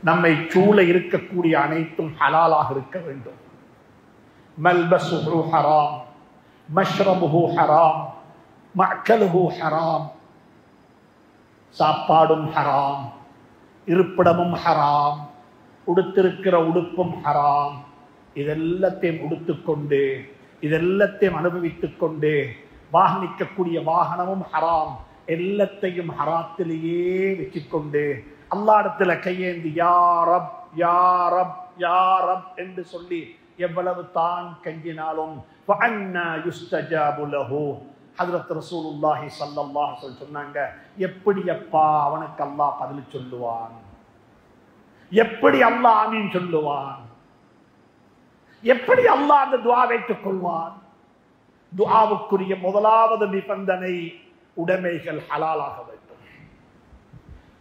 நம்மை சூழ இருக்கக்கூடிய அனைத்தும் ஹலாலாக இருக்க வேண்டும். மல்பஸுஹு ஹராம், மஷ்ரபுஹு ஹராம், மஅக்கலுஹு ஹராம். சாப்பாடும் ஹராம், இருப்பிடமும் ஹராம், உடுத்திருக்கிற உடுப்பும் ஹராம். இதெல்லாத்தையும் உடுத்துக்கொண்டு இதெல்லாத்தையும் அனுபவித்துக் கொண்டு வாகனிக்கக்கூடிய வாகனமும் ஹராம். எல்லாத்தையும் ஹராத்திலேயே வச்சுக்கொண்டு அல்லாஹ்விடத்துல கையேந்தி யா ரப் யா ரப் யா ரப் என்று சொல்லி எவ்வளவு தான் கெஞ்சினாலும் ஃபஅன்னா யுஸ்தஜாபு லஹு. ஹஜ்ரத் ரசூலுல்லாஹி ஸல்லல்லாஹு அலைஹி வஸல்லம் சொன்னாங்க, எப்படி அப்பா அவனுக்கு அல்லாஹ் பதில் சொல்லுவான்? எப்படி அல்லாஹ் ஆமீன் சொல்லுவான்? எப்படி அல்லாஹ் அந்த துஆவை ஏற்றுக் கொள்வான்? துஆவுக்குரிய முதலாவது நிபந்தனை உடைமைகள் ஹலாலாக வேண்டும்.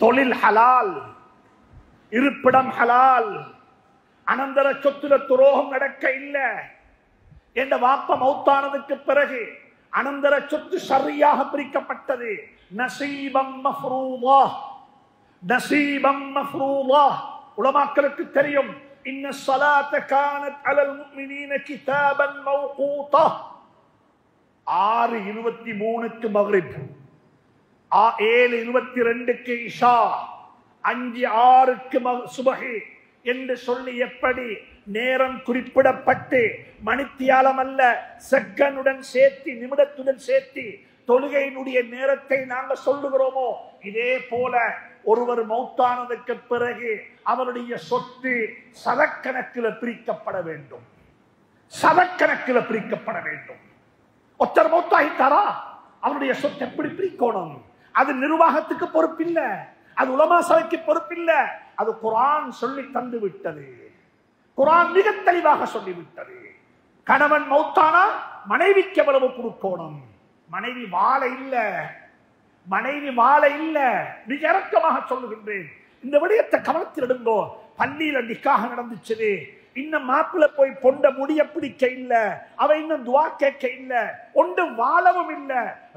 தொழில் ஹலால், இருப்பிடம் ஹலால், அனந்தர சொத்துல துரோகம் நடக்க இல்லை. என்ற வாப்ப மௌத்தானதுக்கு பிறகு அனந்தர சொத்து சரியாக பிரிக்கப்பட்டது. நசீபம் மஃப்ரூதா, நசீபம் மஃப்ரூதா. உலமாக்களுக்கு தெரியும், இன்ன ஸலாத கானத் அலல் முஃமினீன கிதாபன் மௌகூதா. 6:23க்கு மக்ரிப், 7:22க்கு இஷா, 5:06க்கு சுபஹி என்று சொல்லி எப்படி நேரம் குறிப்பிடப்பட்டு மணித்தியாலம் அல்ல செகண்டுடன் சேர்த்து நிமிடத்துடன் சேர்த்து தொழுகையினுடைய நேரத்தை நாங்கள் சொல்லுகிறோமோ, இதே போல ஒருவர் மௌத்தானதுக்கு பிறகு அவருடைய சொத்து சதக்கணக்கில் பிரிக்கப்பட வேண்டும். சதக்கணக்கில் பிரிக்கப்பட வேண்டும். ஒருத்தர் மௌத்தாகிட்டாரா, அவருடைய சொத்து எப்படி பிரிக்கணும்? அது நிர்வாகத்துக்கு பொறுப்பில்ல, அது உலமா சபைக்கு பொறுப்பில்ல. அது குர்ஆன் சொல்லி தந்து விட்டது. குர்ஆன் மிக தெளிவாக சொல்லிவிட்டது. கணவன் மௌத்தானா மனைவிக்கு எவ்வளவு கொடுக்கணும்? மனைவி வாழ இல்ல, மனைவி வாழ இல்ல. மிக இறக்கமாக சொல்லுகின்றேன், இந்த விடயத்தை கவனத்தில் எடுங்கோ. பள்ளியில நிக்காக நடந்துச்சு, இன்னும் மாப்பிள்ள போய் பொண்ட முடிய பிடிக்க இல்ல, அவ இன்னும் துவா கேட்க இல்ல, ஒன்றும் வாழவும் இல்ல.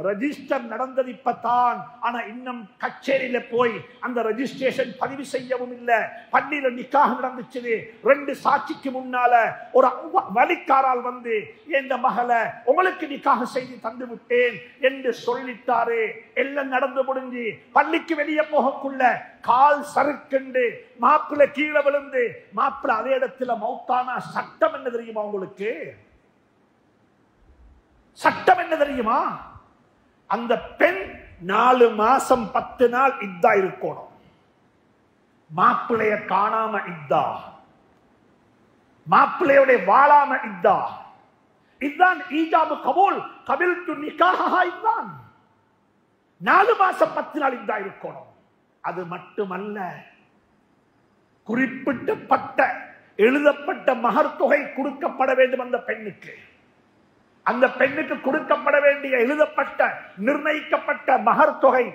ரெஜிஸ்டர் நடந்தது இப்பதான், ஆனா இன்னும் கச்சேரியில போய் அந்த ரெஜிஸ்ட்ரேஷன் பதிவு செய்யவும் இல்ல. பள்ளியில நிக்காக நடந்துச்சு, 2 சாட்சிக்கு முன்னால ஒரு வலிக்காரால் வந்து எந்த மகளை உங்களுக்கு நிக்காக செய்து தந்து விட்டேன் என்று சொல்லிட்டாரு. எல்லாம் நடந்து முடிஞ்சு பள்ளிக்கு வெளியே போகக்குள்ள கால் சறுக்குண்டு மாப்பிள்ள கீழே விழுந்து மாப்பிள்ள அதே இடத்துல மௌத்தானா. சட்டம் என்ன தெரியுமா உங்களுக்கு? சட்டம் என்ன தெரியுமா? அந்த பெண் 4 மாசம் 10 நாள் இத்தா இருக்கணும். மாப்பிள்ளைய காணாம இத்தா, மாப்பிள்ளையோட வாழாம இத்தா. இதுதான் ஈஜாபு கபூல். கபில்து நிக்காஹா. இதுதான் 4 மாசம் 10 நாள் இத்தா இருக்கணும். அது மட்டுமல்ல, குறிப்பிட்டப்பட்ட எழுதப்பட்ட மகர் தொகை கொடுக்கப்பட வேண்டும். அந்த பெண்ணுக்கு, அந்த பெண்ணுக்கு கொடுக்கப்பட வேண்டிய எழுதப்பட்ட நிர்ணயிக்கப்பட்ட மகர் தொகை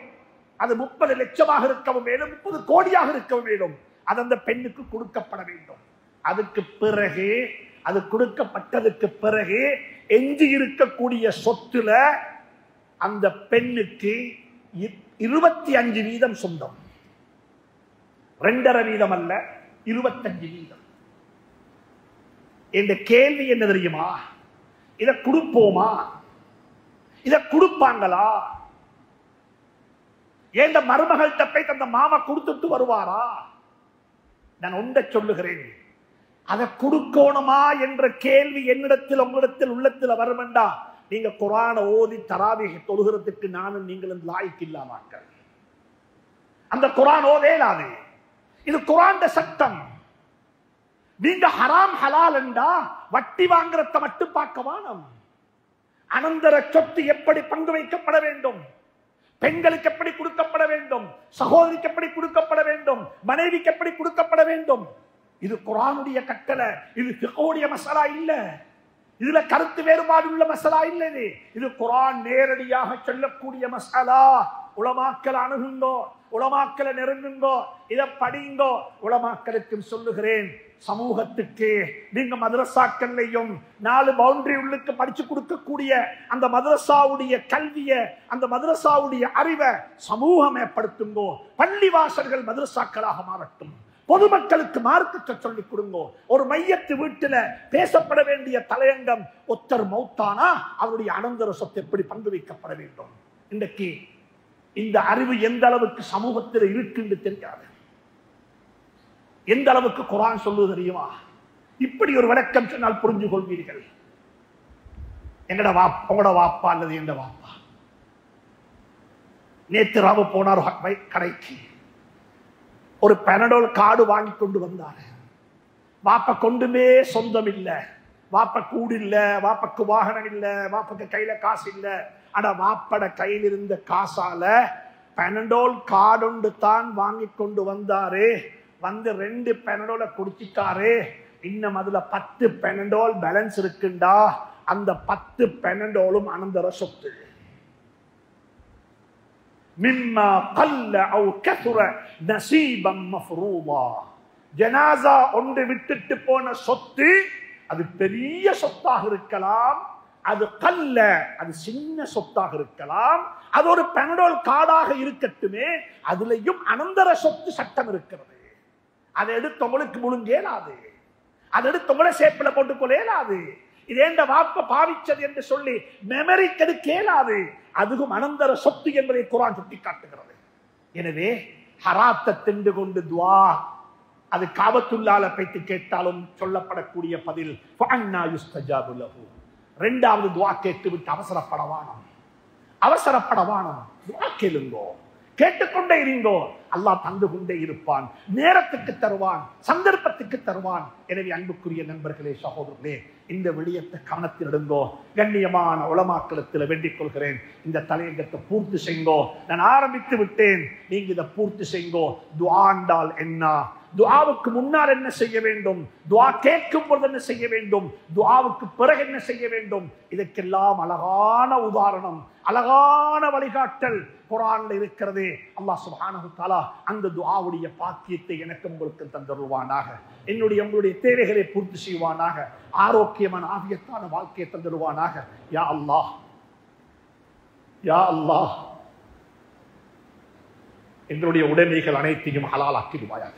அது 30 லட்சமாக இருக்கவும் வேண்டும், 30 கோடியாக இருக்கவும் வேண்டும். அது அந்த பெண்ணுக்கு கொடுக்கப்பட வேண்டும். அதுக்கு பிறகு, அது கொடுக்கப்பட்டதுக்கு பிறகு எஞ்சி இருக்கக்கூடிய சொத்துல அந்த பெண்ணுக்கு 25% சொந்தம். 2.5% அல்ல, 25%. என்ற கேள்வி என்ன தெரியுமா? இதை கொடுப்போமா? இதை கொடுப்பாங்களா? ஏன் மருமகள்கிட்ட போய் அந்த மாமா கொடுத்துட்டு வருவாரா? நான் ஒன்றை சொல்லுகிறேன், அதை கொடுக்கணுமா என்ற கேள்வி என்னிடத்தில் உங்களிடத்தில் உள்ளத்தில் வருமெண்டா, நீங்க குர்ஆனை ஓதி தராவீஹ் தொழுகிறதுக்கு நானும் நீங்களும் லாய்க்கு இல்லாமாக்கள். அந்த குர்ஆன் ஓதேலாது. இது குர்ஆன் சட்டம். நீங்க ஹராம் ஹலால் என்றா வட்டி வாங்குறத மட்டும் பார்க்க வேணும். அனந்தர சொத்து எப்படி பங்கு வைக்கப்பட வேண்டும், பெண்களுக்கு எப்படி கொடுக்கப்பட வேண்டும், சகோதரிக்கு எப்படி கொடுக்கப்பட வேண்டும், மனைவிக்கு எப்படி கொடுக்கப்பட வேண்டும், இது குர்ஆனுடைய கட்டளை. இது ஃபிக்ஹுடைய மஸலா இல்ல, இதுல கருத்து வேறுபாடு உள்ள மஸலா இல்ல. இது குர்ஆன் நேரடியாக சொல்லக்கூடிய மஸலா. உலமாக்கள் அணுகுங்கோ, உலமாக்களை நெருங்குங்கோ, இதை படிங்கோ. உலமாக்களுக்கும் சொல்லுகிறேன், சமூகத்துக்கு நீங்க மதரசாக்கள்லையும் 4 பவுண்டரி உள்ளுக்கு படிச்சு கொடுக்கக்கூடிய அந்த மதரசாவுடைய கல்விய, அந்த மதரசாவுடைய அறிவை சமூகம் ஏற்படுத்துங்கோ. பள்ளிவாசல்கள் மதரசாக்களாக மாறட்டும். பொதுமக்களுக்கு மார்க்கத்தை சொல்லிக் கொடுங்கோ. ஒரு மையத்து வீட்டில பேசப்பட வேண்டிய தலையங்கம், ஒத்தர் மௌத்தானா அவருடைய அனந்தர சொத்து எப்படி பங்கு வைக்கப்பட வேண்டும். இன்றைக்கு இந்த அறிவு எந்த அளவுக்கு சமூகத்தில் இருக்குன்னு தெரியாது. எந்த அளவுக்கு குர்ஆன் சொல்லுவது தெரியுமா? இப்படி ஒரு விளக்கம் சொன்னால் புரிஞ்சு கொள்வீர்கள். உங்களோட வாப்பா அல்லது எந்த வாப்பா நேற்று ராவு போனார் கடைக்கு, ஒரு பெனடோல் கார்டு வாங்கி கொண்டு வந்தாரு. வாப்ப கொண்டுமே சொந்தம் இல்ல, வாப்ப கூடு இல்ல, வாப்பக்கு வாகனம் இல்ல, வாப்பக்கு கையில காசு இல்ல. ஆனா வாப்பட கையில் இருந்த காசால பெனடோல் கார்டு ஒன்று தான் வாங்கி கொண்டு வந்தாரு. வந்து 2 பெனடோலை குடிச்சிட்டாரு. இன்னும் அதுல 10 பெனடோல் பேலன்ஸ் இருக்குண்டா, அந்த 10 பெனடோலும் அனந்தர சொத்து. மிம்மா கல்ல அவ் கஸுர நஸீபம் மஃரூதா. ஜனாஸா ஒன்று விட்டுட்டு போன சொத்து அது பெரிய சொத்தாக இருக்கலாம், அது கல்ல அது சின்ன சொத்தாக இருக்கலாம், அது ஒரு பெனடோல் கார்டாக இருக்கட்டுமே, அதுலயும் அனந்தர சொத்து சட்டம் இருக்கிறது. அதை எடுத்து உங்களுக்கு முழுங்கேலாது, அதை எடுத்து உங்களை சேப்பில போட்டுக்கொள்ள இயலாது. இது ஏண்ட வாப்ப பாவிச்சது என்று சொல்லி மெமரிக்கு கேளாது. அதுவும் அனந்தர சொத்து என்பதை குர்ஆன் சுட்டி காட்டுகிறது. எனவே ஹராத்தை தின்று கொண்டு துஆ, அது காபத்துல்லாஹ்ல போய்த்து கேட்டாலும் சொல்லப்படக்கூடிய பதில் ஃபஅன்னா யுஸ்தஜாபு லஹு. இரண்டாவது துஆ கேட்டு விட்டு அவசரப்படவானம், துஆ கேளுங்கோ, கேட்டுக்கொண்டே இருங்கோ. அல்லாஹ் தந்து கொண்டே இருப்பான், நேரத்துக்கு தருவான், சந்தர்ப்பத்துக்கு தருவான். எனவே அன்புக்குரிய நண்பர்களே, சகோதரர்களே, இந்த விடயத்தை கவனத்தில் எடுங்கோ. கண்ணியமான உலமாக்களத்தில் வேண்டிக் கொள்கிறேன், இந்த தலையங்கத்தை பூர்த்தி செய்யுங்கோ. நான் ஆரம்பித்து விட்டேன், நீங்க இதை பூர்த்தி செய்யுங்கோ. துஆ என்றால் என்ன, துஆவுக்கு முன்னால் என்ன செய்ய வேண்டும், துஆ கேட்கும் பொழுது என்ன செய்ய வேண்டும், துஆவுக்கு பிறகு என்ன செய்ய வேண்டும், இதற்கெல்லாம் அழகான உதாரணம், அழகான வழிகாட்டல் குர்ஆன்ல இருக்கிறது. அல்லாஹ் சுப்ஹானஹு வ தஆலா அந்த துஆவுடைய பாக்கியத்தை எனக்கு உங்களுக்கு தந்தருவானாக. என்னுடைய உங்களுடைய தேவைகளை பூர்த்தி செய்வானாக. ஆரோக்கியமான ஆவியத்தான வாழ்க்கையை தந்தருவானாக. யா அல்லாஹ், யா அல்லாஹ், எங்களுடைய உடைமைகள் அனைத்தையும் ஹலால் ஆக்கிடுவாயாக.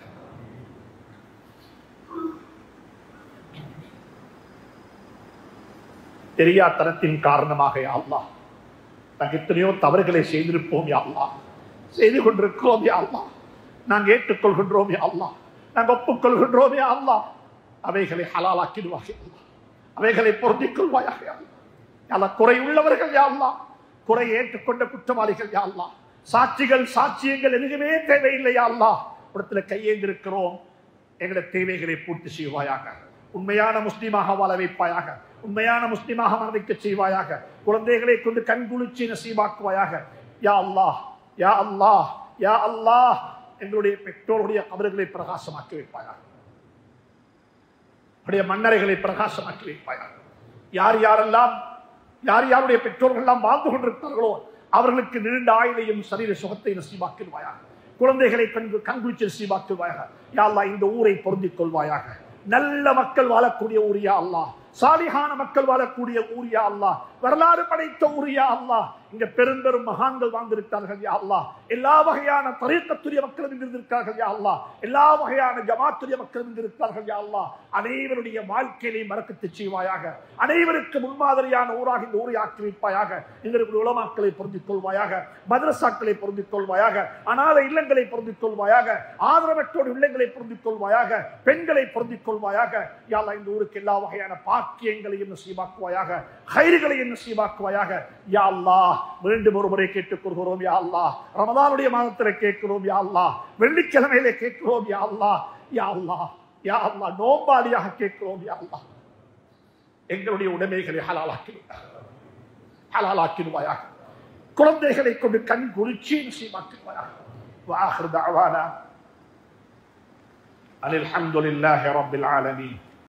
தெரியாதனத்தின் காரணமாக யா அல்லாஹ் நாங்கள் எத்தனையோ தவறுகளை செய்திருப்போம் யா அல்லாஹ், செய்து கொண்டிருக்கிறோம் யா அல்லாஹ். நாங்கள் ஏற்றுக்கொள்கின்றோம் யா அல்லாஹ், நாங்கள் ஒப்புக்கொள்கின்றோம் யா அல்லாஹ். அவைகளை ஹலாலாக்கிடுவாக யா அல்லாஹ், அவைகளை பொருந்திக் கொள்வாயாக யா அல்லாஹ். குறை உள்ளவர்கள் யா அல்லாஹ், குறை ஏற்றுக்கொண்ட குற்றவாளிகள் யா அல்லாஹ், சாட்சிகள் சாட்சியங்கள் எதுவுமே தேவையில்லை யா அல்லாஹ். இடத்துல கையேந்திருக்கிறோம், எங்களுடைய தேவைகளை பூர்த்தி செய்வாயாக. உண்மையான முஸ்லீமாக வாழ வைப்பாயாக, உண்மையான முஸ்லீமாக மரணிக்க செய்வாயாக. குழந்தைகளை கொண்டு கண்குளிர்ச்சி நசீபாக்குவாயாக. யா அல்லாஹ், யா அல்லாஹ், யா அல்லாஹ், எங்களுடைய பெற்றோருடைய கபர்களை பிரகாசமாக்கி வைப்பாயாக, மன்னரைகளை பிரகாசமாக்கி வைப்பாயாக. யார் யாருடைய பெற்றோர்கள் எல்லாம் வாழ்ந்து கொண்டிருக்கிறார்களோ அவர்களுக்கு நீண்ட ஆயுளையும் சரீர சுகத்தை நசீபாக்குவாயாக. குழந்தைகளை கண்குளிர்ச்சி நசீபாக்குவாயாக. யா அல்லாஹ், இந்த ஊரை பொருந்திக் கொள்வாயாக. நல்ல மக்கள் வாழக்கூடிய ஊர் யா அல்லாஹ், சாலிஹான மக்கள் வாழக்கூடிய ஊர் யா அல்லாஹ், வரலாறு படைத்த ஊர் யா அல்லாஹ். இங்க பெரும்பெரும் மகான்கள் வாழ்ந்திருக்கிறார்கள் யா அல்லாஹ். எல்லா வகையான தரீக்கத்துடைய மக்களும் இருந்திருக்கிறார்கள் யா அல்லாஹ். எல்லா வகையான ஜமாத்துடைய மக்களும் இருந்திருக்கிறார்கள் யா அல்லாஹ். அனைவருடைய வாழ்க்கையிலையும் பரக்கத்து செய்வாயாக. அனைவருக்கு முன்மாதிரியான ஊராக இந்த ஊரை ஆக்கி வைப்பாயாக. எங்களுடைய உலமாக்களை பொருந்திக் கொள்வாயாக, மதரசாக்களை பொருந்திக் கொள்வாயாக, அநாத இல்லங்களை பொருந்திக் கொள்வாயாக, ஆதரவற்றோடு இல்லங்களை பொருந்திக் கொள்வாயாக, பெண்களை பொருந்திக் கொள்வாயாக. யா அல்லாஹ், இந்த ஊருக்கு எல்லா வகையான பாக்கியங்களையும் நசீபாக்குவாயாக, கைர்களையும் நசீபாக்குவாயாக. யா அல்லாஹ், மீண்டும் ஒரு முறை கேட்டுக் கொள்கிறோம் யா அல்லாஹ். ரமதானுடைய மாதத்தில் கேட்கிறோம் யா அல்லாஹ், வெள்ளிக்கிழமையிலே கேட்கிறோம் யா அல்லாஹ். யா அல்லாஹ், யா அல்லாஹ், நோம்பாளியாக கேட்கிறோம் யா அல்லாஹ். எங்களுடைய உடைமைகளை ஹலாலாக்கிடுவாயாக. குழந்தைகளை கொண்டு கண் குளிர்ச்சி நசீபாக்குவாயாக. வஆகிரு தஅவானா அல்ஹம்துலில்லாஹி ரப்பில் ஆலமீன்.